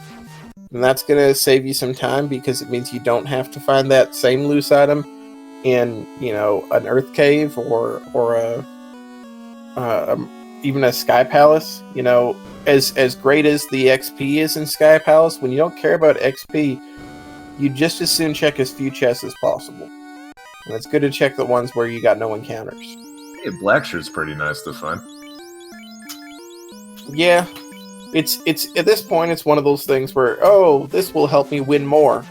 then that's going to save you some time, because it means you don't have to find that same loose item in, an Earth Cave or even a Sky Palace. As great as the XP is in Sky Palace, when you don't care about XP, you just as soon check as few chests as possible. And it's good to check the ones where you got no encounters. Hey, Black Shirt's pretty nice to find. Yeah, it's at this point it's one of those things where, this will help me win more.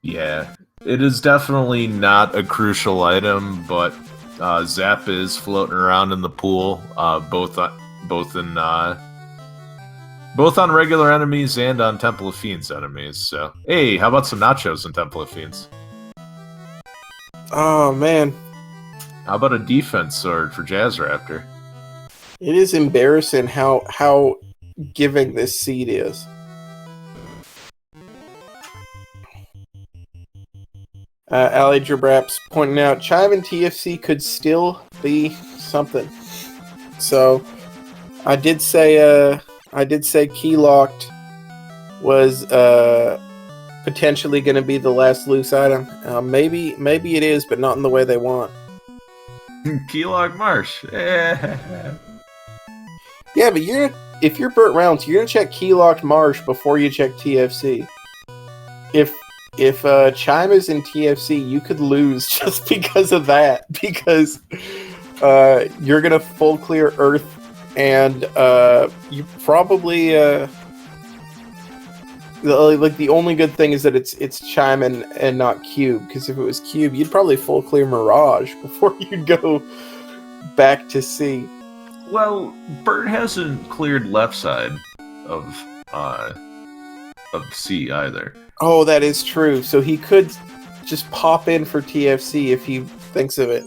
Yeah, it is definitely not a crucial item, but Zap is floating around in the pool, both on regular enemies and on Temple of Fiends enemies. So, hey, how about some nachos in Temple of Fiends? Oh man, How about a defense sword for JazzRaptr? it is embarrassing how giving this seed is. Ali Jabraps pointing out, Chime and TFC could still be something. So, I did say key locked was potentially going to be the last loose item. Maybe it is, but not in the way they want. Keylock Marsh. Yeah, but if you're BurtReynoldz, you're gonna check key locked Marsh before you check TFC. If Chime is in TFC, you could lose just because of that. Because you're gonna full clear Earth, and you probably the only good thing is that it's Chime and not Cube. Because if it was Cube, you'd probably full clear Mirage before you'd go back to C. Well, Burt hasn't cleared left side of C either. Oh, that is true. So he could just pop in for TFC if he thinks of it.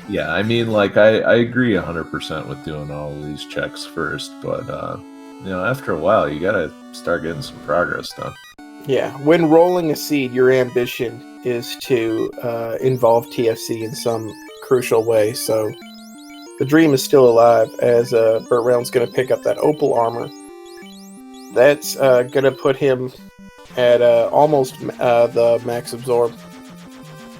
Yeah, I mean, like, I agree 100% with doing all of these checks first, but, after a while, you gotta start getting some progress done. Yeah, when rolling a seed, your ambition is to involve TFC in some crucial way, so the dream is still alive, as BurtReynoldz going to pick up that Opal armor. That's going to put him at almost the max absorb.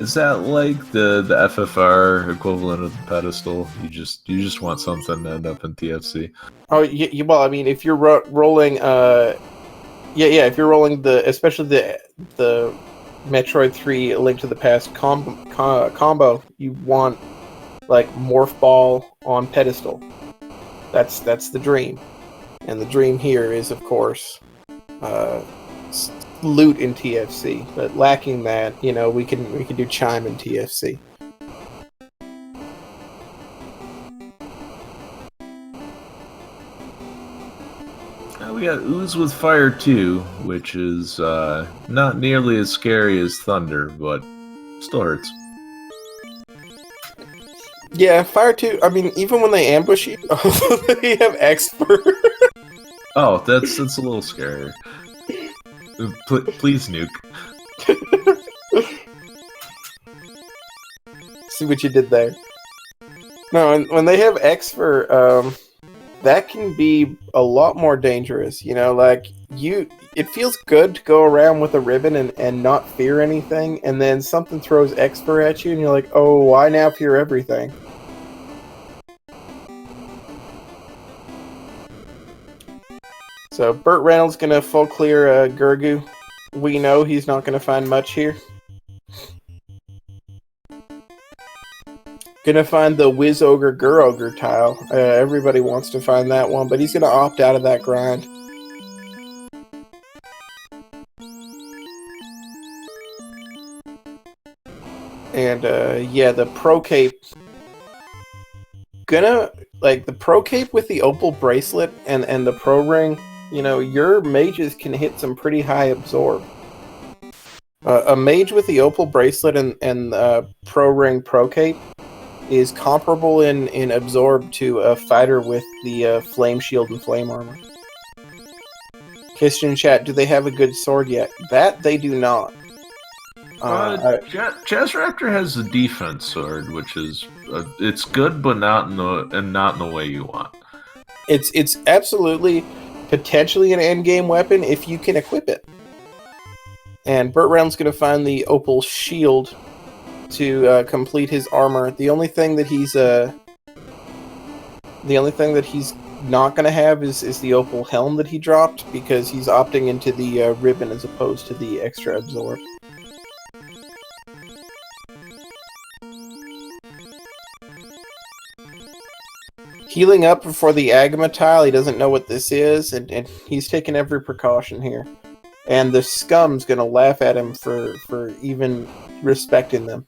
Is that like the FFR equivalent of the pedestal? You just want something to end up in TFC? Oh, well, I mean, if you're rolling, if you're rolling especially the Metroid 3 Link to the Past combo, you want like Morph Ball on pedestal. That's the dream, and the dream here is, of course, loot in TFC. But lacking that, we can do Chime in TFC. We got Ooze with Fire 2, which is not nearly as scary as Thunder, but still hurts. Yeah, Fire 2, I mean, even when they ambush you, they have Expert. Oh, that's a little scarier. Please nuke. See what you did there. No, when they have Expert, that can be a lot more dangerous. It feels good to go around with a ribbon and not fear anything, and then something throws Expert at you, and you're like, oh, I now fear everything. So, BurtReynoldz gonna full clear Gurgu. We know he's not gonna find much here. Gonna find the Wiz Ogre Gur Ogre tile. Everybody wants to find that one, but he's gonna opt out of that grind. And the Pro Cape gonna like the pro cape with the opal bracelet and the pro ring. You know, your mages can hit some pretty high absorb. A mage with the opal bracelet and pro ring pro cape is comparable in absorb to a fighter with the flame shield and flame armor. Christian chat, do they have a good sword yet? That they do not. JazzRaptr has a defense sword, which is it's good, but not in the way you want. It's absolutely potentially an endgame weapon if you can equip it. And BurtReynoldz going to find the opal shield to complete his armor. The only thing that he's not going to have is the opal helm that he dropped, because he's opting into the ribbon as opposed to the extra absorb. Healing up before the Agama tile, he doesn't know what this is, and he's taking every precaution here. And the scum's gonna laugh at him for even respecting them.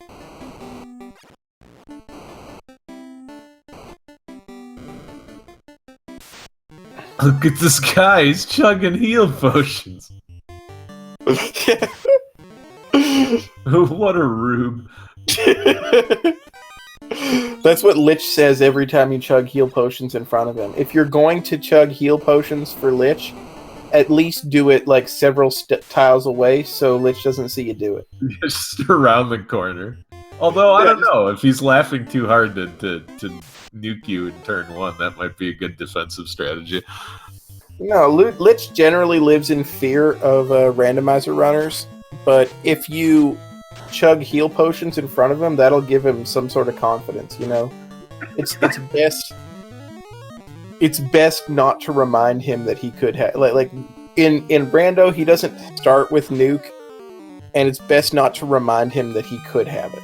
Look at this guy, he's chugging heal potions. What a rube. That's what Lich says every time you chug heal potions in front of him. If you're going to chug heal potions for Lich, at least do it like several tiles away so Lich doesn't see you do it. Just around the corner. Although, I don't know, if he's laughing too hard to nuke you in turn one, that might be a good defensive strategy. No, Lich generally lives in fear of randomizer runners, but if you chug heal potions in front of him, that'll give him some sort of confidence, you know? It's best not to remind him that he could have... Like in Brando, he doesn't start with nuke, and it's best not to remind him that he could have it.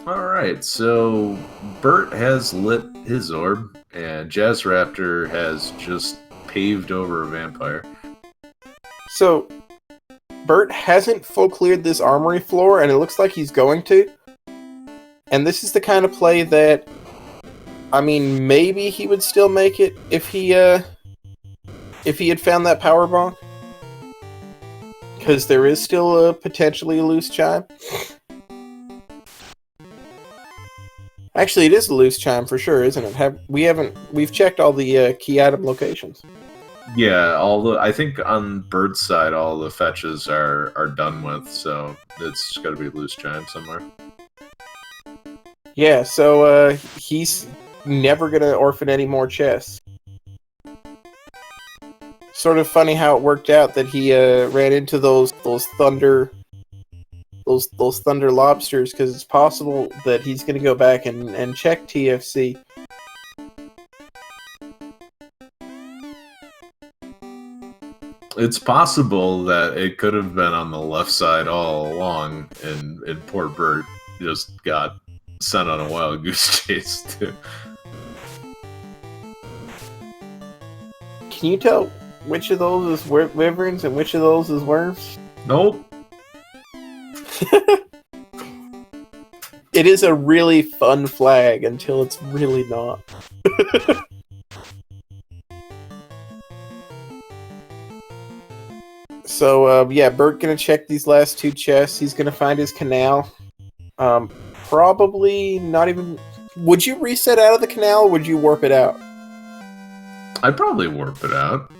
Alright, so Burt has lit his orb, and JazzRaptr has just paved over a vampire. So, Burt hasn't full cleared this armory floor, and it looks like he's going to. And this is the kind of play that, I mean, maybe he would still make it if he had found that power bonk. Because there is still potentially a loose chime. Actually, it is a loose chime for sure, isn't it? We've checked all the key item locations. Yeah, I think on Bird's side, all the fetches are done with, so it's got to be a loose chime somewhere. Yeah, so he's never gonna orphan any more chests. Sort of funny how it worked out that he ran into those thunder lobsters, because it's possible that he's gonna go back and check TFC. It's possible that it could have been on the left side all along, and poor Burt just got sent on a wild goose chase too. Can you tell which of those is wyverns and which of those is worms? Nope. It is a really fun flag until it's really not. So, yeah, Burt gonna check these last two chests. He's gonna find his canal. Probably not even... Would you reset out of the canal, or would you warp it out? I'd probably warp it out.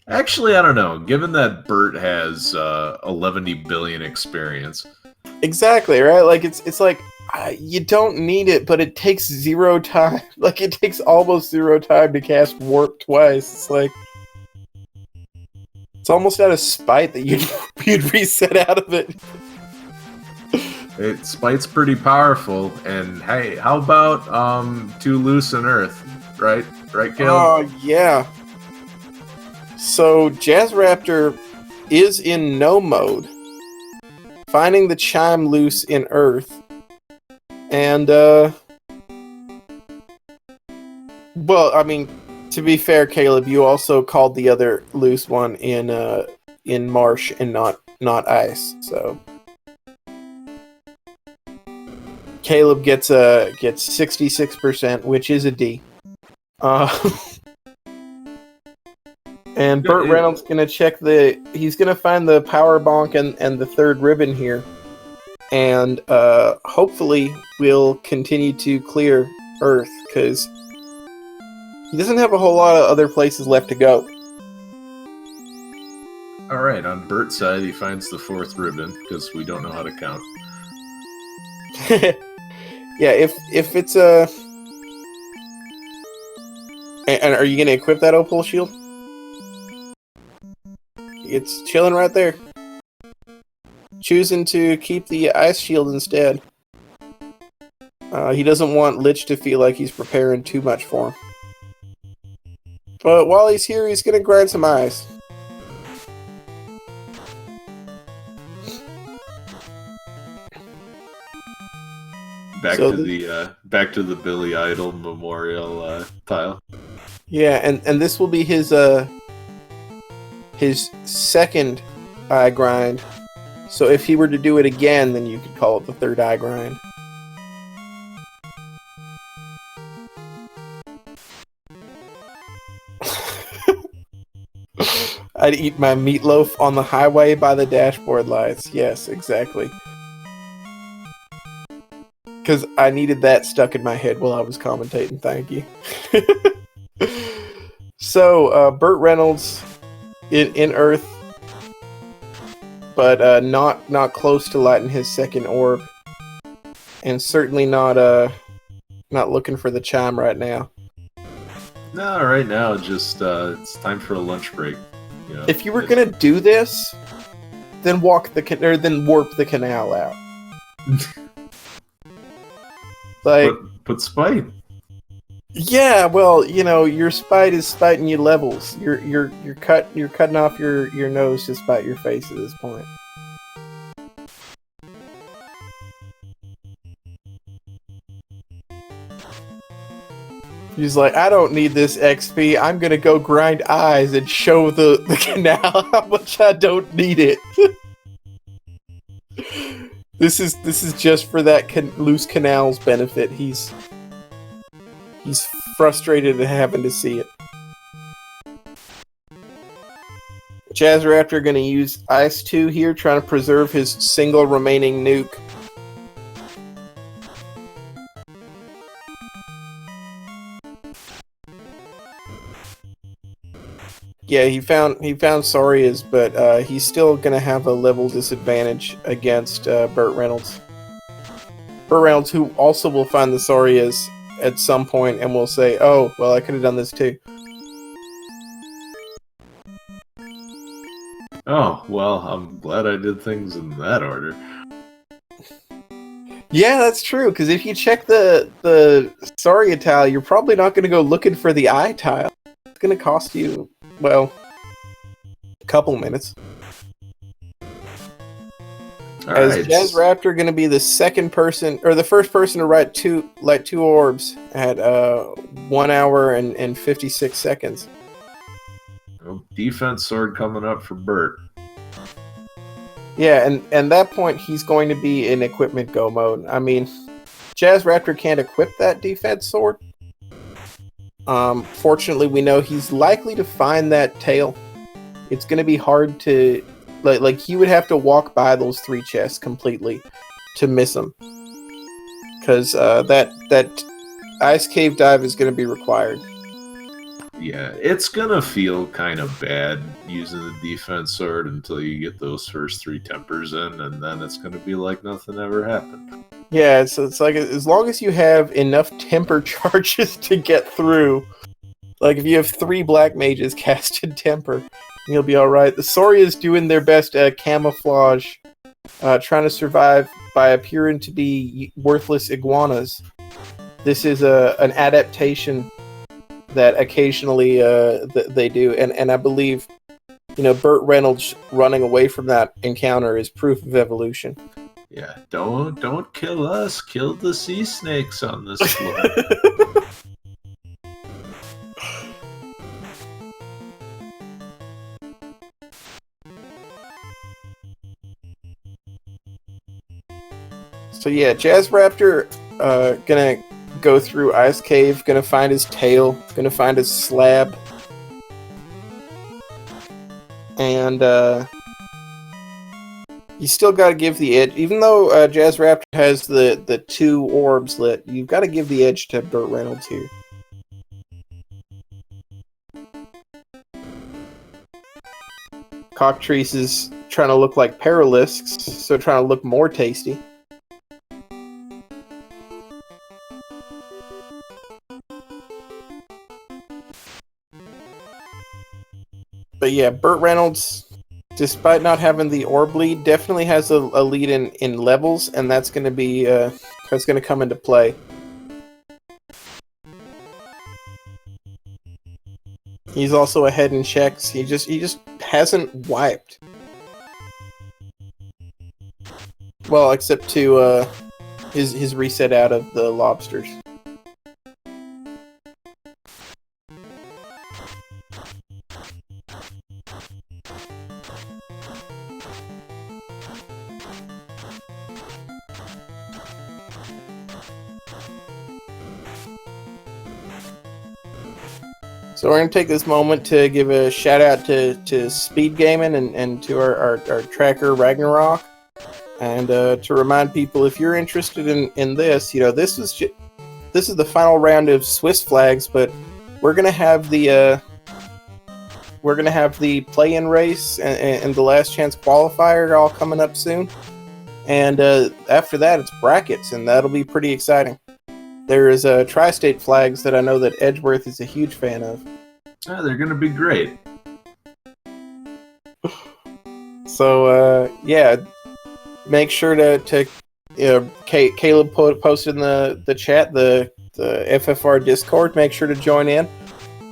Actually, I don't know. Given that Burt has 11 billion experience. Exactly, right? Like, it's like, you don't need it, but it takes 0 time. Like, it takes almost 0 time to cast warp twice. It's like... It's almost out of spite that you'd reset out of it. Spite's pretty powerful, and hey, how about too loose in Earth, right? Right, Caleb? Oh yeah. So JazzRaptr is in no mode, finding the chime loose in Earth, and well, I mean, to be fair, Caleb, you also called the other loose one in in marsh and not ice. So Caleb gets 66%, which is a D. And BurtReynoldz gonna check he's gonna find the power bonk and the third ribbon here, and hopefully we'll continue to clear Earth because he doesn't have a whole lot of other places left to go. All right, on Bert's side, he finds the fourth ribbon because we don't know how to count. Yeah, if it's a, and are you gonna equip that opal shield? It's chilling right there. Choosing to keep the ice shield instead. He doesn't want Lich to feel like he's preparing too much for him. But while he's here, he's gonna grind some ice. Back to the Billy Idol memorial tile. Yeah, and this will be his second eye grind. So if he were to do it again, then you could call it the third eye grind. I'd eat my meatloaf on the highway by the dashboard lights. Yes, exactly. Because I needed that stuck in my head while I was commentating. Thank you. So, BurtReynoldz in Earth, but not close to lighting his second orb, and certainly not looking for the chime right now. No, right now, just it's time for a lunch break. You know, if you were gonna do this, then warp the canal out. Like, put spite. Yeah, well, you know, your spite is spiting you levels. You're cutting off your nose to spite your face at this point. He's like, I don't need this XP. I'm gonna go grind eyes and show the canal how much I don't need it. This is just for that loose canal's benefit. He's frustrated at having to see it. JazzRaptr gonna use Ice 2 here, trying to preserve his single remaining nuke. Yeah, he found Soria's, but he's still gonna have a level disadvantage against BurtReynoldz. BurtReynoldz, who also will find the Soria's at some point and will say, "Oh, well, I could have done this too." Oh, well, I'm glad I did things in that order. Yeah, that's true. Because if you check the Soria tile, you're probably not going to go looking for the eye tile. It's going to cost you, well, a couple minutes. As JazzRaptr going to be the second person, or the first person to light two orbs at 1 hour and 56 seconds. Well, defense sword coming up for Burt. Yeah, and that point he's going to be in equipment go mode. I mean, JazzRaptr can't equip that defense sword. Fortunately, we know he's likely to find that tail. It's going to be hard to... Like he would have to walk by those 3 chests completely to miss them. Because that ice cave dive is going to be required. Yeah, it's going to feel kind of bad using the defense sword until you get those first 3 tempers in, and then it's going to be like nothing ever happened. Yeah, so it's like as long as you have enough temper charges to get through. Like if you have 3 black mages casted temper, you'll be alright. The Soria's doing their best camouflage, trying to survive by appearing to be worthless iguanas. This is an adaptation that occasionally they do, and I believe, you know, BurtReynoldz running away from that encounter is proof of evolution. Yeah, don't kill us, kill the sea snakes on this floor. So yeah, JazzRaptr gonna go through Ice Cave, gonna find his tail, gonna find his slab, and you still gotta give the edge. Even though JazzRaptr has the 2 orbs lit, you've got to give the edge to BurtReynoldz here. Cockatrice is trying to look like Paralisks, so trying to look more tasty. But yeah, BurtReynoldz, despite not having the orb lead, definitely has a lead in levels, and that's going to be that's going to come into play. He's also ahead in checks. He just hasn't wiped. Well, except to his reset out of the lobsters. So we're going to take this moment to give a shout out to Speed Gaming and to our tracker Ragnarok, and to remind people, if you're interested in this, you know, this is the final round of Swiss flags, but we're going to have the play-in race and the last chance qualifier all coming up soon, and after that it's brackets, and that'll be pretty exciting. There is tri-state flags that I know that Edgeworth is a huge fan of. Yeah, they're going to be great. So, yeah, make sure to Caleb posted in the chat, the FFR Discord. Make sure to join in.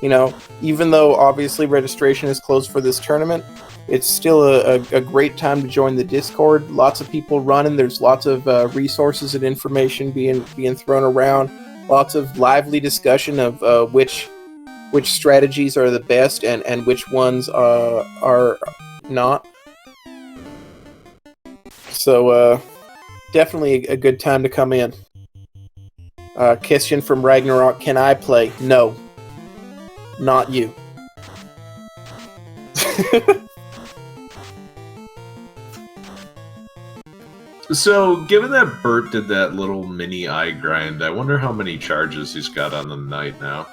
You know, even though obviously registration is closed for this tournament, it's still a great time to join the Discord. Lots of people running. There's lots of resources and information being thrown around. Lots of lively discussion of which strategies are the best and which ones are not. So definitely a good time to come in. Question from Ragnarok: can I play? No, not you. So, given that Burt did that little mini eye grind, I wonder how many charges he's got on the night now.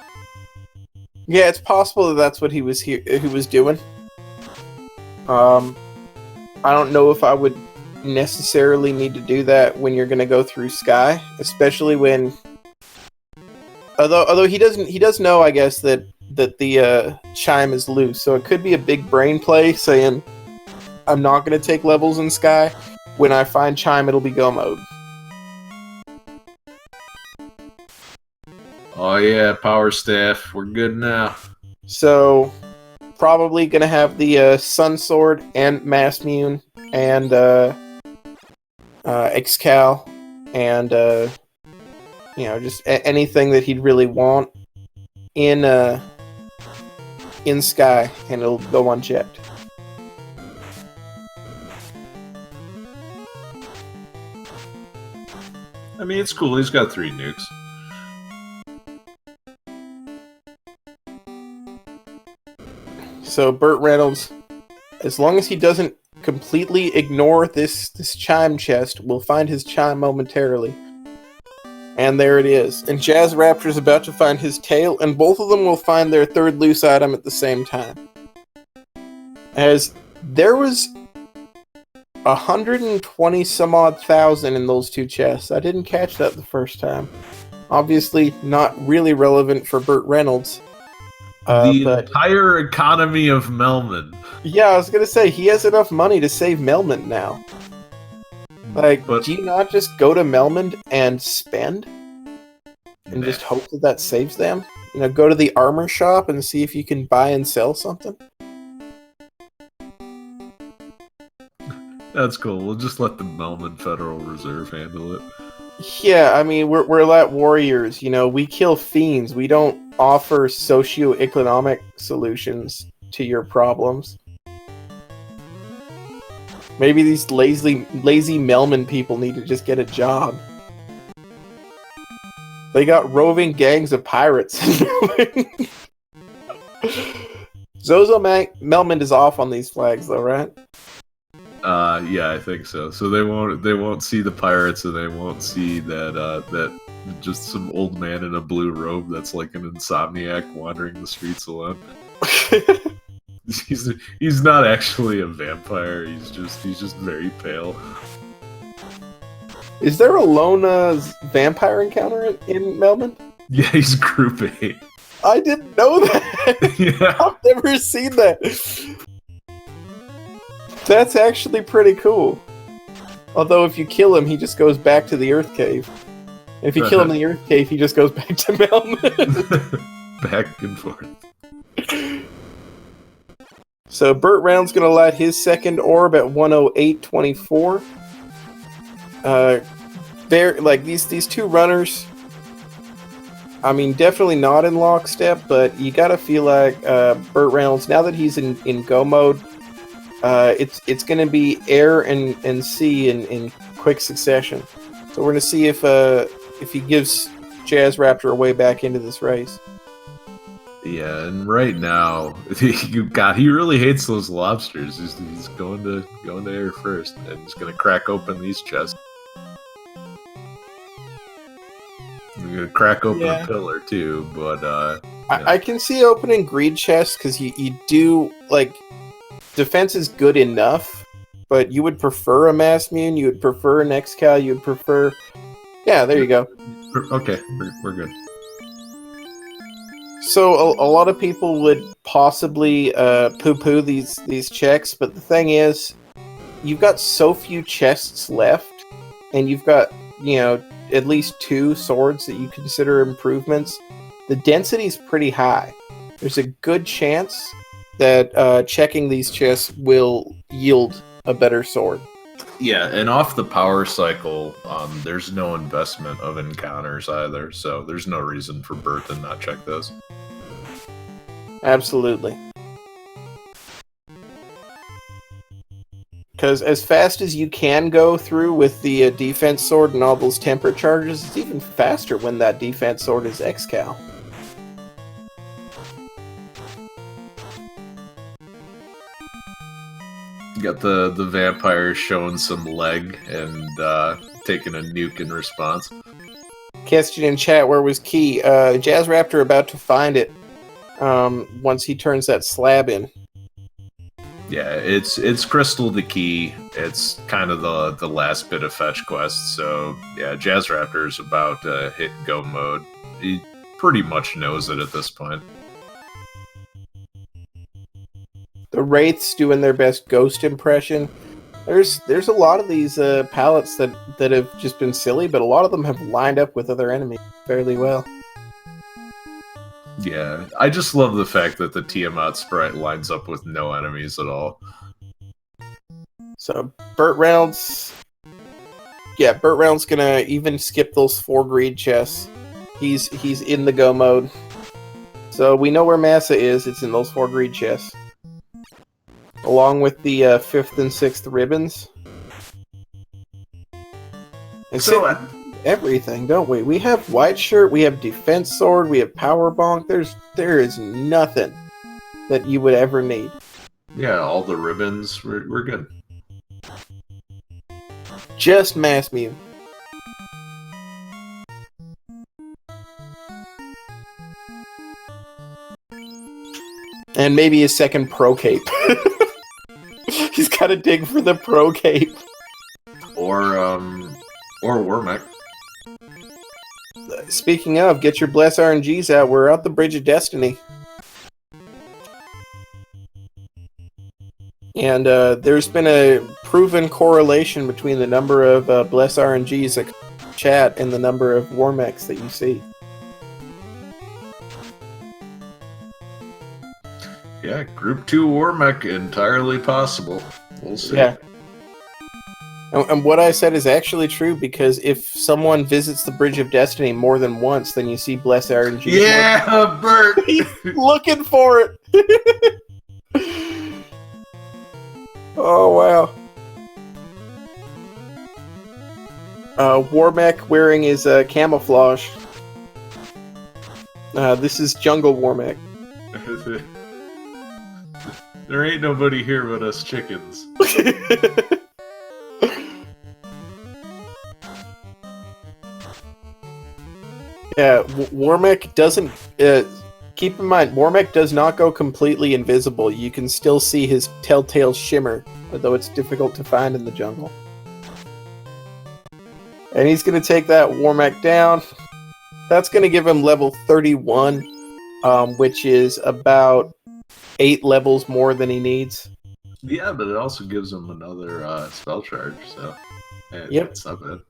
Yeah, it's possible that that's what he was doing. I don't know if I would necessarily need to do that when you're going to go through Sky, especially when. Although he does know, I guess, that the chime is loose, so it could be a big brain play saying, "I'm not going to take levels in Sky. When I find chime, it'll be go mode." Oh yeah, power staff, we're good now. So, probably gonna have the Sun Sword and Mass Mune and Excal and you know, just anything that he'd really want in Sky, and it'll go unchecked. I mean, it's cool. He's got 3 nukes. So BurtReynoldz, as long as he doesn't completely ignore this chime chest, will find his chime momentarily. And there it is. And JazzRaptr's about to find his tail, and both of them will find their 3rd loose item at the same time. As there was 120 some odd thousand in those 2 chests. I didn't catch that the first time. Obviously not really relevant for BurtReynoldz. The entire economy of Melman. Yeah, I was gonna say, he has enough money to save Melman now. Like, do you not just go to Melman and spend? And just hope that saves them? You know, go to the armor shop and see if you can buy and sell something? That's cool. We'll just let the Melman Federal Reserve handle it. Yeah, I mean, we're like warriors, you know, we kill fiends. We don't offer socio-economic solutions to your problems. Maybe these lazy Melman people need to just get a job. They got roving gangs of pirates. Zozo Melman is off on these flags, though, right? Yeah, I think so. So they won't see the pirates, and they won't see that just some old man in a blue robe that's like an insomniac wandering the streets alone. He's not actually a vampire. He's just very pale. Is there a lone vampire encounter in Melman? Yeah, he's Group 8. I didn't know that. Yeah. I've never seen that. That's actually pretty cool. Although if you kill him, he just goes back to the Earth Cave. And if you kill him in the Earth Cave, he just goes back to Melman. Back and forth. So BurtReynoldz going to light his second orb at 108.24. They're like these two runners. I mean, definitely not in lockstep, but you gotta feel like BurtReynoldz, now that he's in go mode, it's gonna be air and sea in quick succession. So we're gonna see if he gives JazzRaptr a way back into this race. Yeah, and right now, he really hates those lobsters. He's going to air first, and he's going to crack open these chests. He's going to crack open a pillar too, but I can see opening greed chests because you do like defense is good enough, but you would prefer a mass mune, you would prefer an Excal, you would prefer. Yeah, there you go. Okay, we're good. So a lot of people would possibly poo-poo these checks, but the thing is, you've got so few chests left, and you've got, at least 2 swords that you consider improvements. The density's pretty high. There's a good chance that checking these chests will yield a better sword. Yeah, and off the power cycle, there's no investment of encounters either, so there's no reason for Burt to not check those. Absolutely. Because as fast as you can go through with the defense sword and all those temper charges, it's even faster when that defense sword is Excal. Got the vampires showing some leg and taking a nuke in response. Question in chat, where was Key? JazzRaptr about to find it once he turns that slab in. Yeah, it's Crystal the key. It's kind of the last bit of fetch quest. So yeah, JazzRaptr is about to hit go mode. He pretty much knows it at this point. The Wraiths doing their best ghost impression. There's a lot of these palettes that have just been silly, but a lot of them have lined up with other enemies fairly well. Yeah, I just love the fact that the Tiamat sprite lines up with no enemies at all. So BurtReynoldz, BurtReynoldz gonna even skip those 4 greed chests. He's in the go mode. So we know where Massa is. It's in those 4 greed chests, along with the 5th and 6th ribbons. And so everything, don't we? We have white shirt, we have defense sword, we have power bonk. There is nothing that you would ever need. Yeah, all the ribbons, we're good. Just mass mute. And maybe a second pro cape. He's got to dig for the pro cape. Or Wormek. Speaking of, get your Bless RNGs out. We're out the Bridge of Destiny. And there's been a proven correlation between the number of Bless RNGs that chat and the number of Wormeks that you see. Yeah, Group 2 Wormek, entirely possible. We'll see. Yeah. And what I said is actually true, because if someone visits the Bridge of Destiny more than once, then you see Bless RNG. Yeah, Burt! He's looking for it! Oh, wow. Warmech wearing his camouflage. This is Jungle Warmech. There ain't nobody here but us chickens. Yeah, Warmech doesn't... keep in mind, Warmech does not go completely invisible. You can still see his telltale shimmer, although it's difficult to find in the jungle. And he's going to take that Warmech down. That's going to give him level 31, which is about 8 levels more than he needs. Yeah, but it also gives him another spell charge, so Yep. It's not bad.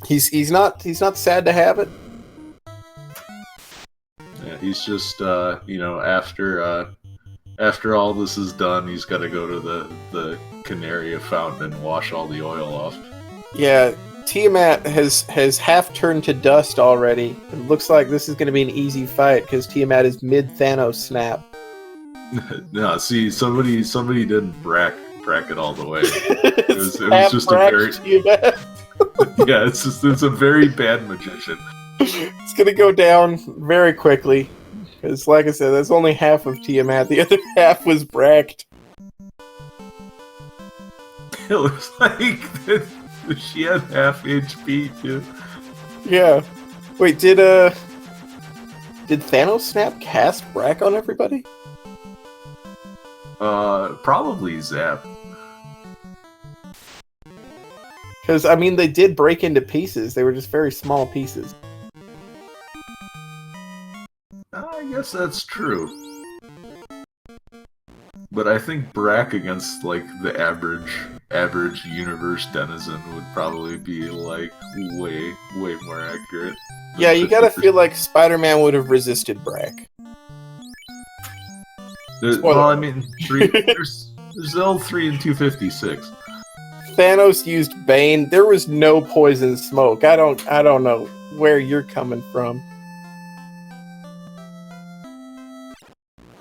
He's not sad to have it. Yeah, he's just after all this is done, he's got to go to the Canaria fountain and wash all the oil off. Yeah, Tiamat has half turned to dust already. It looks like this is going to be an easy fight because Tiamat is mid Thanos snap. No, see, somebody didn't bracket all the way. It was just a very Tiamat. yeah. It's a very bad magician. It's gonna go down very quickly. Because, like I said, that's only half of Tiamat. The other half was bracked. It looks like she had half HP too. Yeah. Wait, did Thanos snap cast brack on everybody? Probably Zap. Because, I mean, they did break into pieces. They were just very small pieces. I guess that's true. But I think Brack against like the average universe denizen would probably be like way more accurate. Yeah, you gotta feel like Spider-Man would have resisted brack. Well, I mean, there's still 3 and 256. Thanos used Bane. There was no poison smoke. I don't know where you're coming from.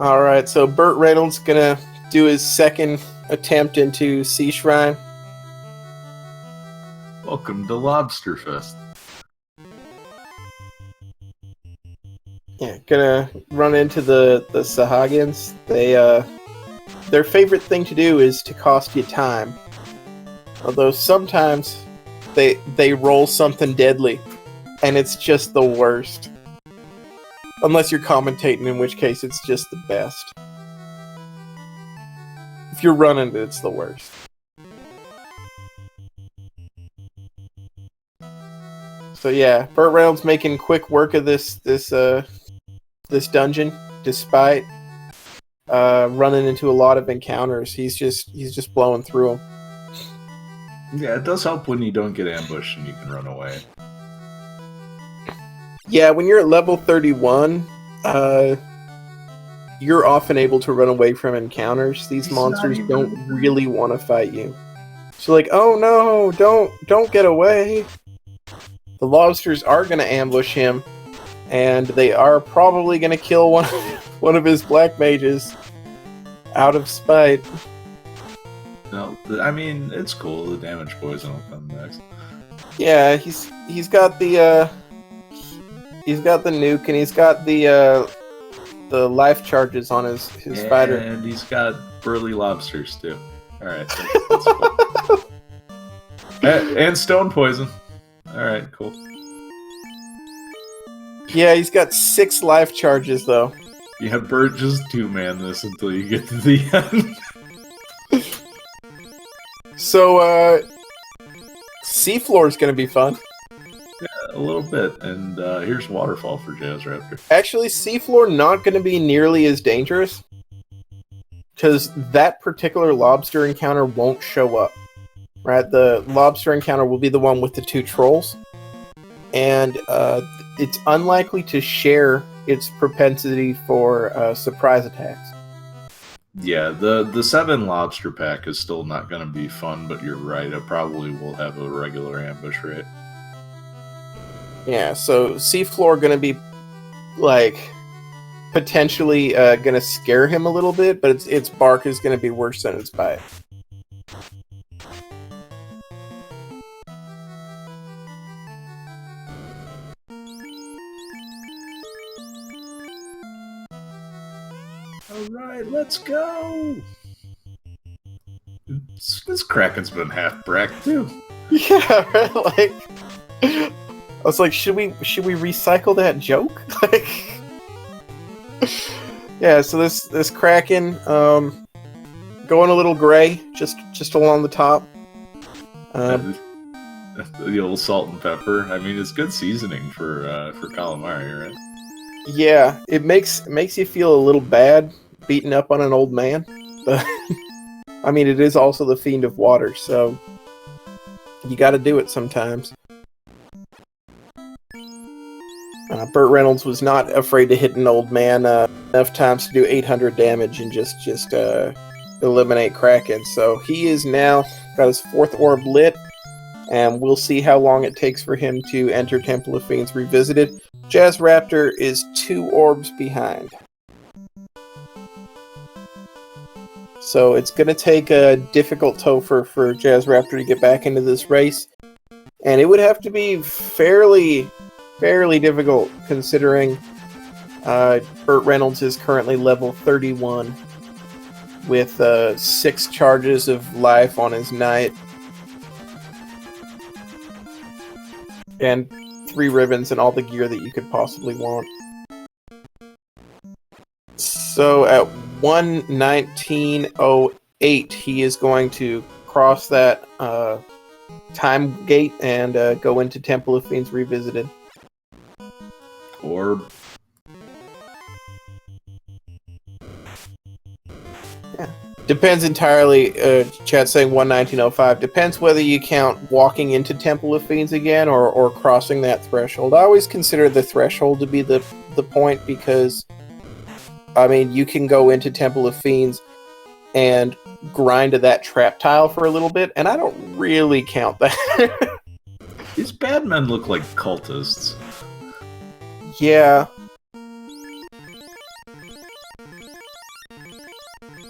Alright, so BurtReynoldz gonna do his second attempt into Sea Shrine. Welcome to Lobster Fest. Yeah, gonna run into the Sahagins. Their favorite thing to do is to cost you time. Although sometimes they roll something deadly, and it's just the worst. Unless you're commentating, in which case it's just the best. If you're running it, it's the worst. So yeah, BurtReynoldz making quick work of this dungeon, despite running into a lot of encounters. He's just blowing through them. Yeah, it does help when you don't get ambushed and you can run away. Yeah, when you're at level 31, you're often able to run away from encounters. These monsters don't really want to fight you. So like, oh no, don't get away. The lobsters are going to ambush him, and they are probably going to kill one of his black mages out of spite. No, I mean, it's cool. The damage poison will come next. Yeah, he's got the nuke, and he's got the life charges on his spider. And he's got burly lobsters too. Alright, that's cool. And stone poison. Alright, cool. Yeah, he's got 6 life charges though. Yeah, Burt, just 2-man this until you get to the end. So, seafloor is gonna be fun. A little bit, and here's Waterfall for JazzRaptr. Actually, seafloor not going to be nearly as dangerous, because that particular lobster encounter won't show up. Right, the lobster encounter will be the one with the 2 trolls, and it's unlikely to share its propensity for surprise attacks. Yeah, the 7 lobster pack is still not going to be fun, but you're right, it probably will have a regular ambush rate. Yeah, so seafloor gonna be like potentially gonna scare him a little bit, but its bark is gonna be worse than its bite. Alright, let's go! This Kraken's been half bracked too. Yeah, right? Like, I was like, should we recycle that joke? Like, yeah. So this Kraken, going a little gray, just along the top. The old salt and pepper. I mean, it's good seasoning for calamari, right? Yeah, it makes you feel a little bad beating up on an old man, but I mean, it is also the fiend of water, so you got to do it sometimes. BurtReynoldz was not afraid to hit an old man enough times to do 800 damage and just eliminate Kraken. So he is now got his 4th orb lit, and we'll see how long it takes for him to enter Temple of Fiends Revisited. JazzRaptr is 2 orbs behind. So it's going to take a difficult Topher for JazzRaptr to get back into this race. And it would have to be fairly difficult considering BurtReynoldz is currently level 31 with 6 charges of life on his knight. And 3 ribbons and all the gear that you could possibly want. So at 1:19:08, he is going to cross that time gate and go into Temple of Fiends Revisited. Orb. Yeah. Depends entirely, chat saying 1:19:05. Depends whether you count walking into Temple of Fiends again or crossing that threshold. I always consider the threshold to be the point because, I mean, you can go into Temple of Fiends and grind to that trap tile for a little bit, and I don't really count that. These bad men look like cultists. Yeah.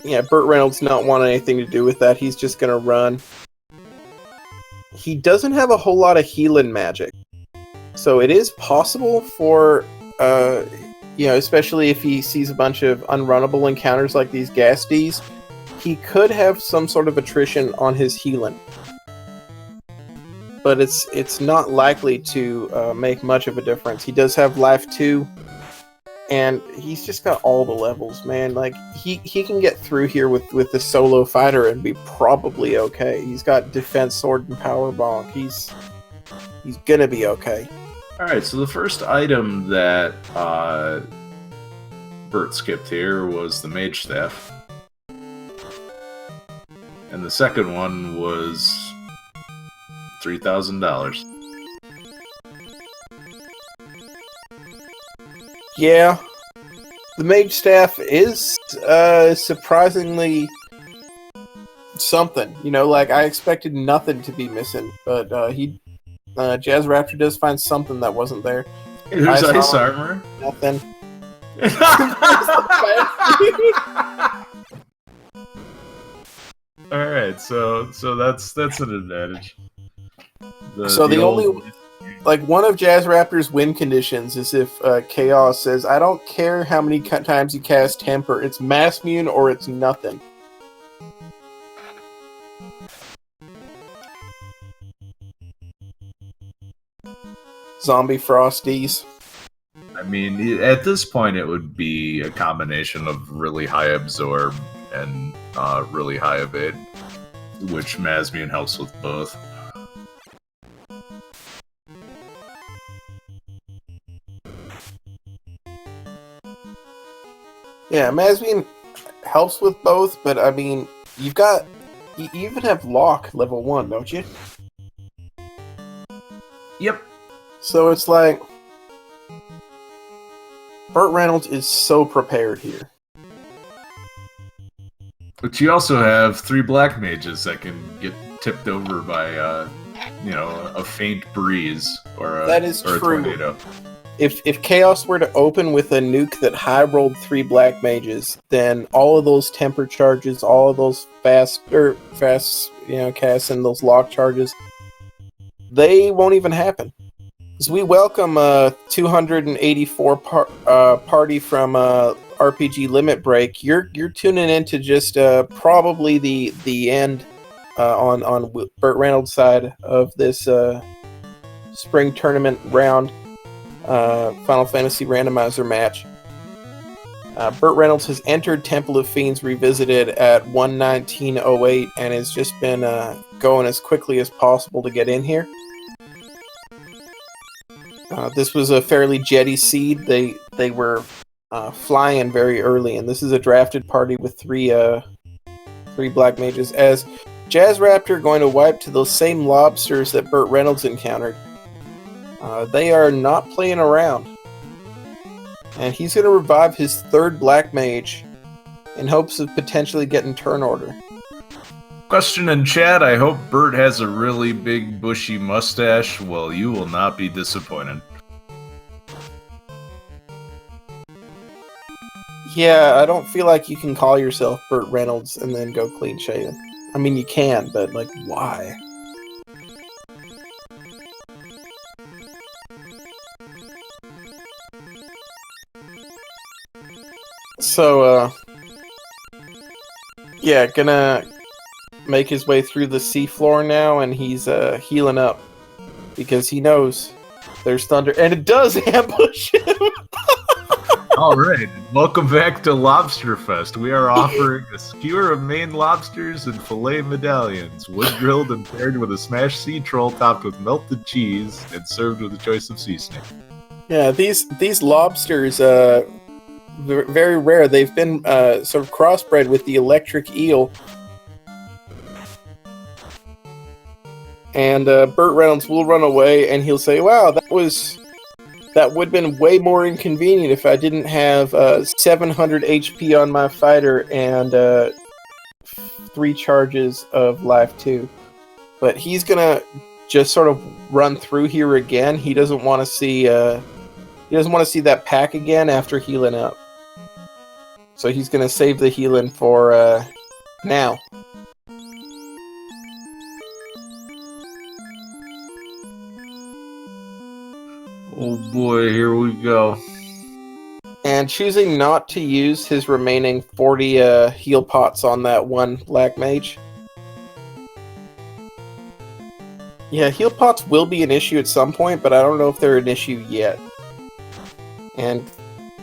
Yeah, BurtReynoldz not want anything to do with that. He's just gonna run. He doesn't have a whole lot of healing magic. So it is possible for, especially if he sees a bunch of unrunnable encounters like these gas Ds, he could have some sort of attrition on his healing. But it's not likely to make much of a difference. He does have life 2, and he's just got all the levels, man. Like, he can get through here with the solo fighter and be probably okay. He's got defense, sword, and power bonk. He's gonna be okay. Alright, so the first item that Burt skipped here was the Mage Staff. And the second one was $3,000. Yeah. The Mage Staff is surprisingly something. You know, like, I expected nothing to be missing, but JazzRaptr does find something that wasn't there. There's ice armor. Nothing. Alright, so that's an advantage. The only one of JazzRaptr's win conditions is if Chaos says, I don't care how many times you cast Temper, it's Mass Mune or it's nothing. Zombie Frosties. I mean, at this point, it would be a combination of really high absorb and really high evade, which Masmian helps with both. Yeah, Masmian helps with both, but I mean, you even have Lock level 1, don't you? Yep. So it's like, BurtReynoldz is so prepared here. But you also have 3 black mages that can get tipped over by, a faint breeze or a tornado. If Chaos were to open with a nuke that high-rolled 3 black mages, then all of those temper charges, all of those fast casts and those lock charges, they won't even happen. Because we welcome 284 party from RPG Limit Break, you're tuning into just probably the end on BurtReynoldz' side of this spring tournament round Final Fantasy Randomizer match. BurtReynoldz has entered Temple of Fiends Revisited at 1:19:08 and has just been going as quickly as possible to get in here. This was a fairly jetty seed. They were flying very early, and this is a drafted party with three black mages. As JazzRaptr going to wipe to those same lobsters that BurtReynoldz encountered. They are not playing around. And he's going to revive his third black mage in hopes of potentially getting turn order. Question in chat, I hope Burt has a really big bushy mustache. Well, you will not be disappointed. Yeah, I don't feel like you can call yourself BurtReynoldz and then go clean shaven. I mean, you can, but, like, why? So, yeah, gonna make his way through the seafloor now, and he's healing up because he knows there's thunder, and it does ambush him. All right, welcome back to Lobster Fest. We are offering a skewer of Maine lobsters and filet medallions, wood grilled and paired with a smashed sea troll topped with melted cheese and served with a choice of sea snake. Yeah, these lobsters, very rare. They've been sort of crossbred with the electric eel. And BurtReynoldz will run away, and he'll say, "Wow, that would have been way more inconvenient if I didn't have 700 HP on my fighter and 3 charges of life too." But he's gonna just sort of run through here again. He doesn't want to see that pack again after healing up. So he's gonna save the healing for now. Oh boy, here we go. And choosing not to use his remaining 40 heal pots on that one black mage. Yeah, heal pots will be an issue at some point, but I don't know if they're an issue yet. And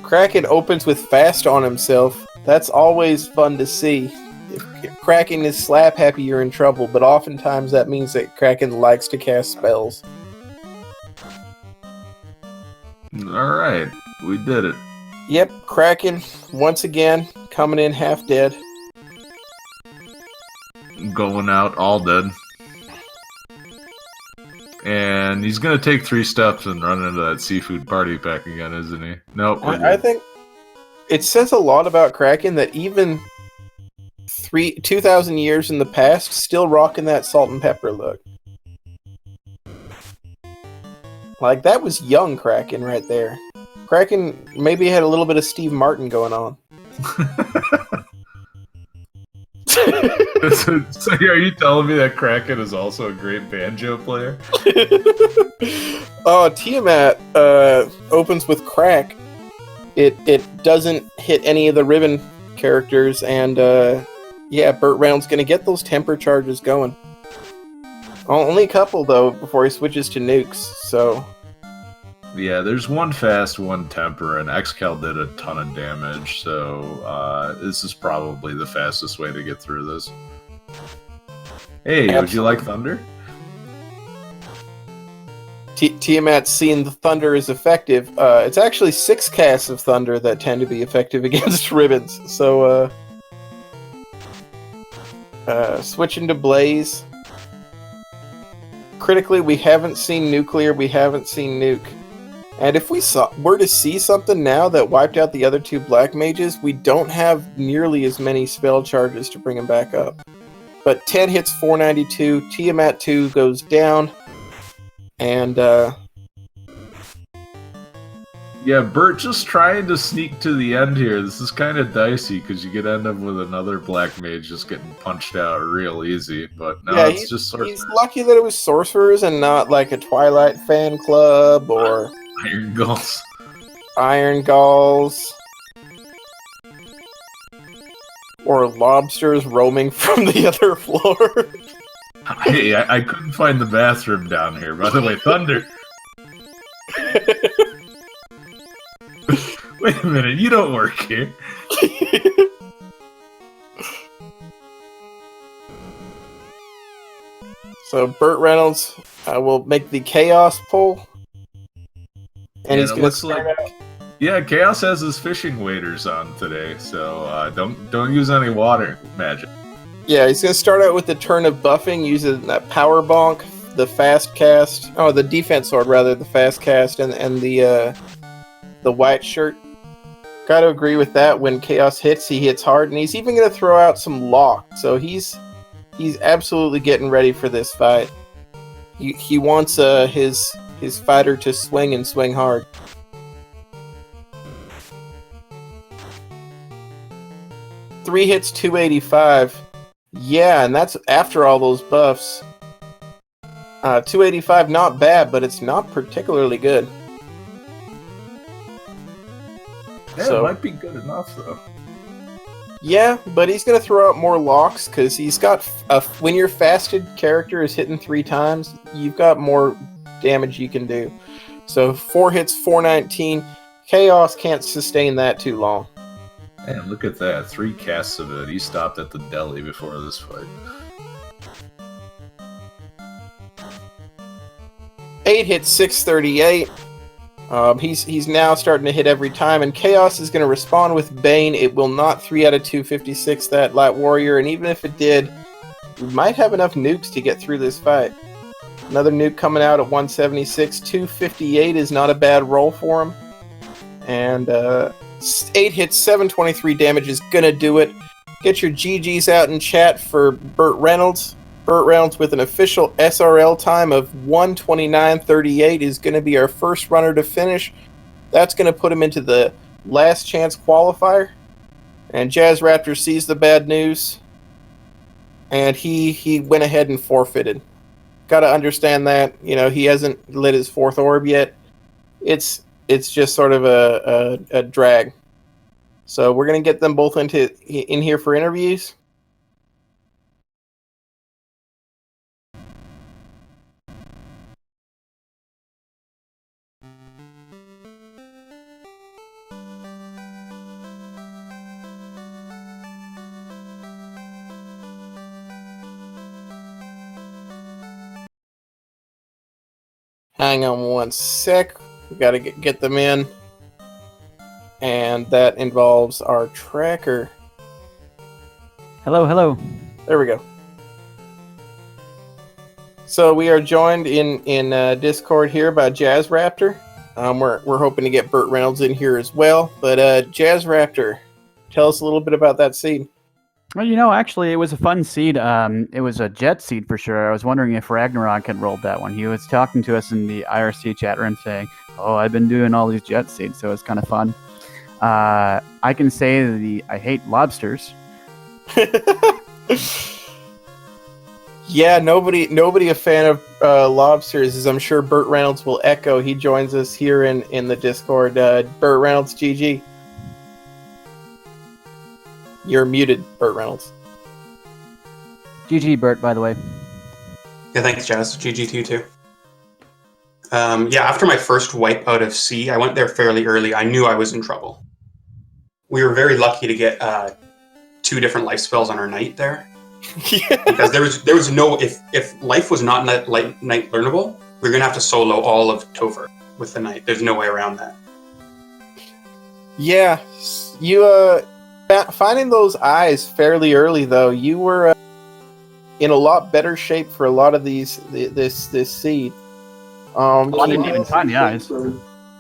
Kraken opens with fast on himself. That's always fun to see. If Kraken is slap happy, you're in trouble, but oftentimes that means that Kraken likes to cast spells. Alright, we did it. Yep, Kraken, once again, coming in half dead. Going out all dead. And he's gonna take 3 steps and run into that seafood party pack again, isn't he? Nope. I think it says a lot about Kraken that even 2,000 years in the past, still rocking that salt and pepper look. Like, that was young Kraken right there. Kraken maybe had a little bit of Steve Martin going on. So are you telling me that Kraken is also a great banjo player? Oh, Tiamat opens with Crack. It doesn't hit any of the ribbon characters, and yeah, BurtReynoldz gonna get those temper charges going. Only a couple, though, before he switches to nukes, so... Yeah, there's one fast, one temper, and Xcal did a ton of damage, so this is probably the fastest way to get through this. Hey, Absolutely. Would you like thunder? Tiamat seeing the thunder is effective. It's actually 6 casts of thunder that tend to be effective against ribbons, so switching to Blaze. Critically, we haven't seen Nuclear, we haven't seen Nuke. And if we were to see something now that wiped out the other 2 black mages, we don't have nearly as many spell charges to bring them back up. But 10 hits 492, Tiamat 2 goes down, and yeah, Burt just trying to sneak to the end here. This is kind of dicey because you could end up with another black mage just getting punched out real easy. But no, yeah, it's just sorcerers. He's lucky that it was sorcerers and not like a Twilight fan club or Iron Gulls. Iron Gulls. or lobsters roaming from the other floor. Hey, I couldn't find the bathroom down here. By the way, Thunder. Wait a minute, you don't work here. So BurtReynoldz will make the Chaos pull. And he's going to start out. Yeah, Chaos has his fishing waders on today, so don't use any water magic. Yeah, he's going to start out with the turn of buffing using that Power Bonk, the Fast Cast. Oh, the Defense Sword, rather, the Fast Cast, and the White Shirt. Got to agree with that. When Chaos hits, he hits hard, and he's even going to throw out some Lock. So he's absolutely getting ready for this fight. He wants his fighter to swing and swing hard. Three hits, 285. Yeah, and that's after all those buffs. 285, not bad, but it's not particularly good. Yeah, it might be good enough, though. Yeah, but he's going to throw out more locks, because he's got... when your fasted character is hitting 3 times, you've got more damage you can do. So 4 hits, 419. Chaos can't sustain that too long. Man, look at that. 3 casts of it. He stopped at the deli before this fight. 8 hits, 638. He's now starting to hit every time, and Chaos is going to respond with Bane. It will not 3 out of 256 that Light Warrior, and even if it did, we might have enough nukes to get through this fight. Another nuke coming out at 176. 258 is not a bad roll for him. And 8 hits, 723 damage is going to do it. Get your GGs out in chat for BurtReynoldz. BurtReynoldz with an official SRL time of 1:29:38 is going to be our first runner to finish. That's going to put him into the last chance qualifier. And JazzRaptr sees the bad news, and he went ahead and forfeited. Got to understand that, he hasn't lit his 4th orb yet. It's just sort of a drag. So we're going to get them both in here for interviews. Hang on one sec. We got to get them in. And that involves our tracker. Hello. There we go. So we are joined in Discord here by JazzRaptr. We're hoping to get BurtReynoldz in here as well. But JazzRaptr, tell us a little bit about that seed. Well, actually, it was a fun seed. It was a jet seed for sure. I was wondering if Ragnarok had rolled that one. He was talking to us in the IRC chat room saying, "Oh, I've been doing all these jet seeds, so it's kind of fun." I can say I hate lobsters. Yeah, nobody a fan of lobsters, as I'm sure BurtReynoldz will echo. He joins us here in the Discord. BurtReynoldz, GG. You're muted, BurtReynoldz. GG, Burt, by the way. Yeah, thanks, Jazz. GG to you, too. After my first wipe out of C, I went there fairly early. I knew I was in trouble. We were very lucky to get 2 different life spells on our knight there. Yeah. Because there was no... If life was not night learnable, we were going to have to solo all of Topher with the knight. There's no way around that. Yeah. You... Finding those eyes fairly early, though, you were in a lot better shape for a lot of this seed. I didn't even find the eyes.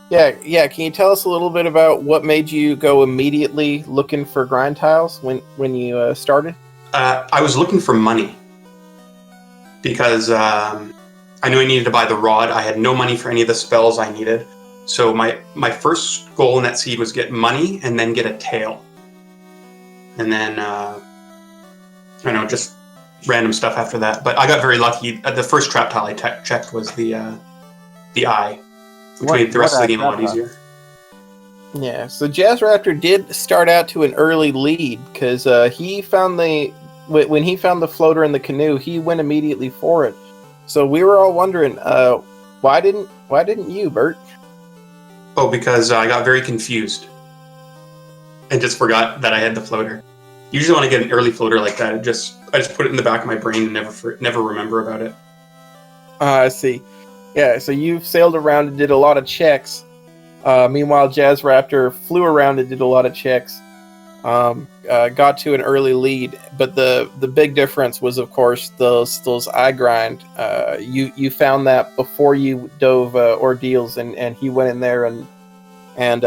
Yeah. Can you tell us a little bit about what made you go immediately looking for grind tiles when you started? I was looking for money because I knew I needed to buy the rod. I had no money for any of the spells I needed, so my first goal in that seed was get money and then get a tail. And then, just random stuff after that. But I got very lucky. The first trap tile I checked was the eye, which made the rest of the game a lot easier. Yeah, so JazzRaptr did start out to an early lead because he found when he found the floater in the canoe, he went immediately for it. So we were all wondering, why didn't you, Bert? Oh, because I got very confused and just forgot that I had the floater. Usually when I get an early floater like that, I just put it in the back of my brain and never remember about it. I see. Yeah, so you sailed around and did a lot of checks. Meanwhile, JazzRaptr flew around and did a lot of checks. Got to an early lead, but the big difference was, of course, those eye grind. You found that before you dove ordeals, and he went in there and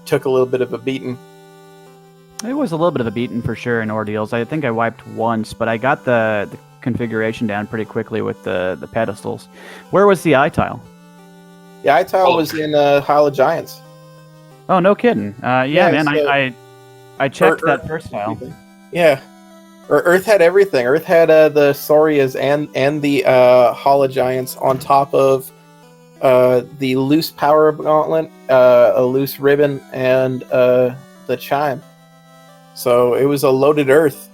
took a little bit of a beating. It was a little bit of a beating for sure in ordeals. I think I wiped once, but I got the configuration down pretty quickly with the pedestals. Where was the eye tile? The eye tile was in Isle of Giants. Oh, no kidding. Yeah, man, so I checked that first tile. Yeah. Earth had everything. Earth had the Saurias and the Hall of Giants on top of the loose power gauntlet, a loose ribbon, and the chime. So it was a loaded Earth.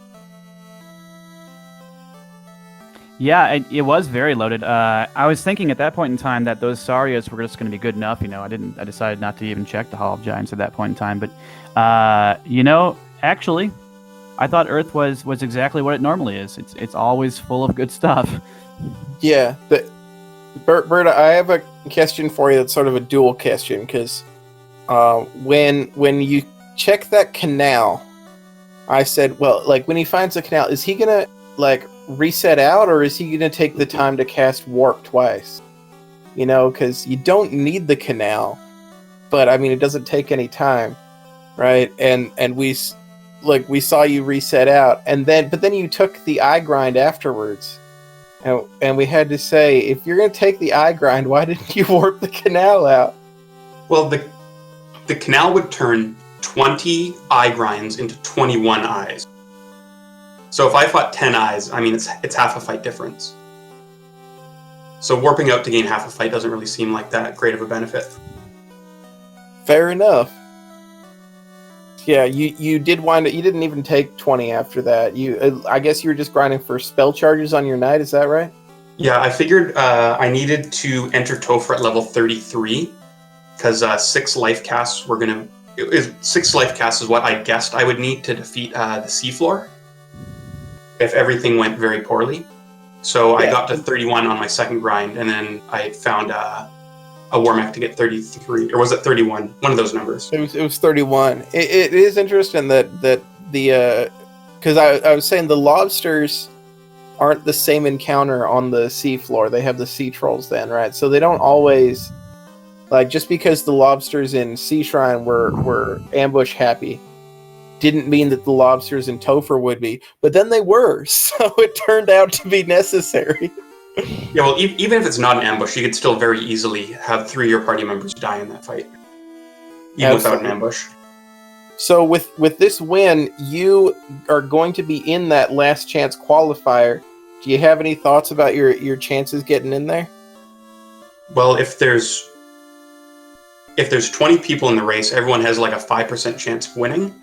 Yeah, it was very loaded. I was thinking at that point in time that those Saurias were just going to be good enough. I decided not to even check the Hall of Giants at that point in time. But actually, I thought Earth was exactly what it normally is. It's always full of good stuff. Yeah, Bert, I have a question for you that's sort of a dual question because when you check that canal, I said, well, like when he finds the canal, is he gonna like reset out, or is he gonna take the time to cast warp twice? Because you don't need the canal, but I mean it doesn't take any time, right? And we saw you reset out, but then you took the eye grind afterwards, and we had to say, if you're gonna take the eye grind, why didn't you warp the canal out? Well, the canal would turn 20 eye grinds into 21 eyes. So if I fought 10 eyes, I mean, it's half a fight difference. So warping out to gain half a fight doesn't really seem like that great of a benefit. Fair enough. Yeah, you did wind up. You didn't even take 20 after that. I guess you were just grinding for spell charges on your knight. Is that right? Yeah, I figured I needed to enter Topher at level 33 because 6 life casts were gonna. 6 life casts is what I guessed I would need to defeat the seafloor if everything went very poorly. So I got to 31 on my second grind, and then I found a Warmech to get 33, or was it 31? One of those numbers. It was 31. It is interesting that the because I was saying the lobsters aren't the same encounter on the seafloor. They have the sea trolls then, right? So they don't always, like, just because the lobsters in Sea Shrine were ambush happy didn't mean that the lobsters in Topher would be, but then they were, so it turned out to be necessary. Yeah, well, even if it's not an ambush, you could still very easily have 3 of your party members die in that fight, even without an ambush. So with this win, you are going to be in that last chance qualifier. Do you have any thoughts about your chances getting in there? Well, if there's 20 people in the race, everyone has like a 5% chance of winning.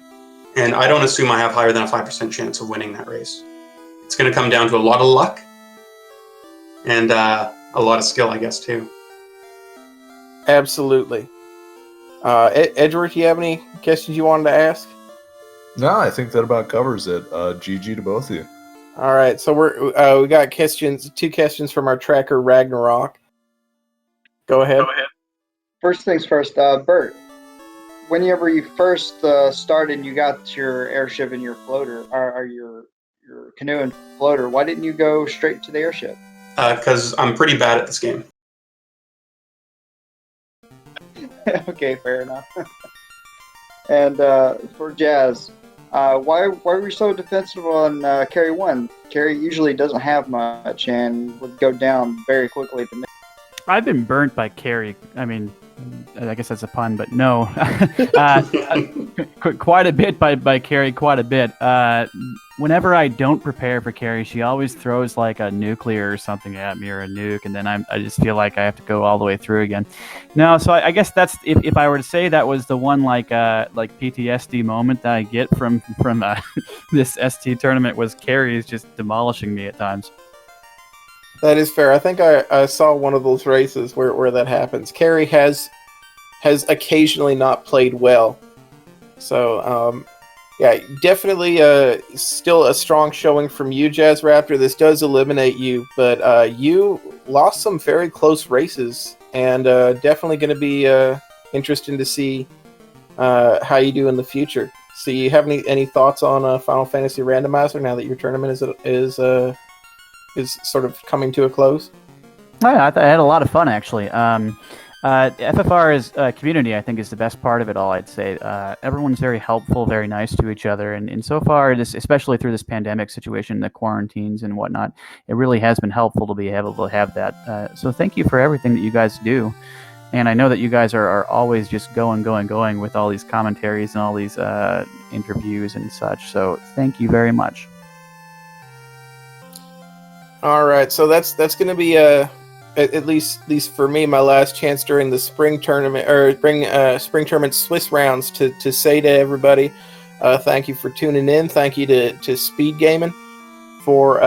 And I don't assume I have higher than a 5% chance of winning that race. It's going to come down to a lot of luck and a lot of skill, I guess, too. Absolutely. Edward, do you have any questions you wanted to ask? No, I think that about covers it. GG to both of you. All right, so we got two questions from our tracker Ragnarok. Go ahead. First things first, Bert. Whenever you first started, you got your airship and your floater, or your canoe and floater. Why didn't you go straight to the airship? Because I'm pretty bad at this game. Okay, fair enough. And for Jazz, why were you so defensive on carry 1? Carry usually doesn't have much and would go down very quickly to me. I've been burnt by carry. I mean, I guess that's a pun, but no. Quite a bit by Carrie, quite a bit. Whenever I don't prepare for Carrie, she always throws like a nuclear or something at me, or a nuke, and then I just feel like I have to go all the way through again. No, so I guess that's if I were to say that was the one like PTSD moment that I get from this ST tournament, was Carrie's just demolishing me at times. That is fair. I think I saw one of those races where that happens. Carrie has occasionally not played well. So, yeah, definitely still a strong showing from you, JazzRaptr. This does eliminate you, but you lost some very close races, and definitely going to be interesting to see how you do in the future. So you have any thoughts on Final Fantasy Randomizer now that your tournament is sort of coming to a close? Oh, yeah, I had a lot of fun, actually. FFR's community, I think, is the best part of it all, I'd say. Everyone's very helpful, very nice to each other, and so far, especially through this pandemic situation, the quarantines and whatnot, it really has been helpful to be able to have that. So thank you for everything that you guys do. And I know that you guys are always just going with all these commentaries and all these interviews and such. So thank you very much. All right, so that's going to be at least for me, my last chance during the spring tournament or spring tournament Swiss rounds to say to everybody, thank you for tuning in. Thank you to Speed Gaming for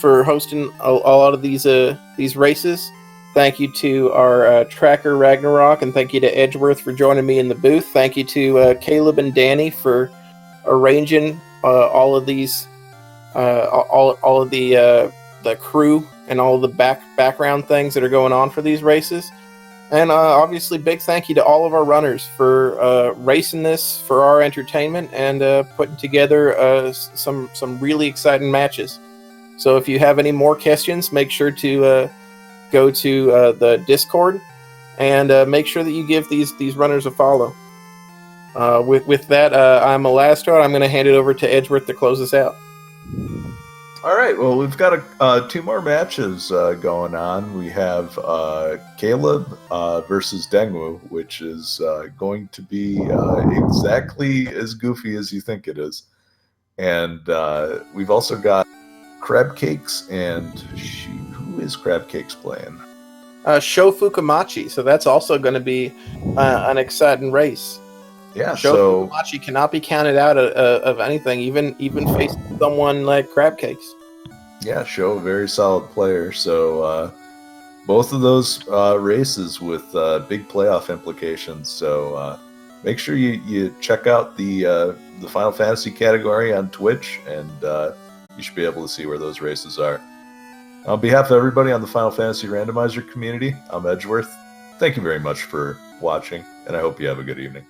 hosting a lot of these races. Thank you to our tracker Ragnarok, and thank you to Edgeworth for joining me in the booth. Thank you to Caleb and Danny for arranging all of these. All of the crew and all of the background things that are going on for these races, and obviously big thank you to all of our runners for racing this for our entertainment and putting together some really exciting matches. So if you have any more questions, make sure to go to the Discord and make sure that you give these runners a follow. With that, I'm Elastro. I'm going to hand it over to Edgeworth to close us out. All right, well, we've got two more matches going on. We have Caleb versus Dengwu, which is going to be exactly as goofy as you think it is. And we've also got Crab Cakes, and who is Crab Cakes playing? Sho Fukamachi, so that's also going to be an exciting race. Yeah, Sho Fukamachi cannot be counted out of anything, even facing someone like Crab Cakes. Yeah, Sho, very solid player. So both of those races with big playoff implications. So make sure you check out the Final Fantasy category on Twitch, and you should be able to see where those races are. On behalf of everybody on the Final Fantasy Randomizer community, I'm Edgeworth. Thank you very much for watching, and I hope you have a good evening.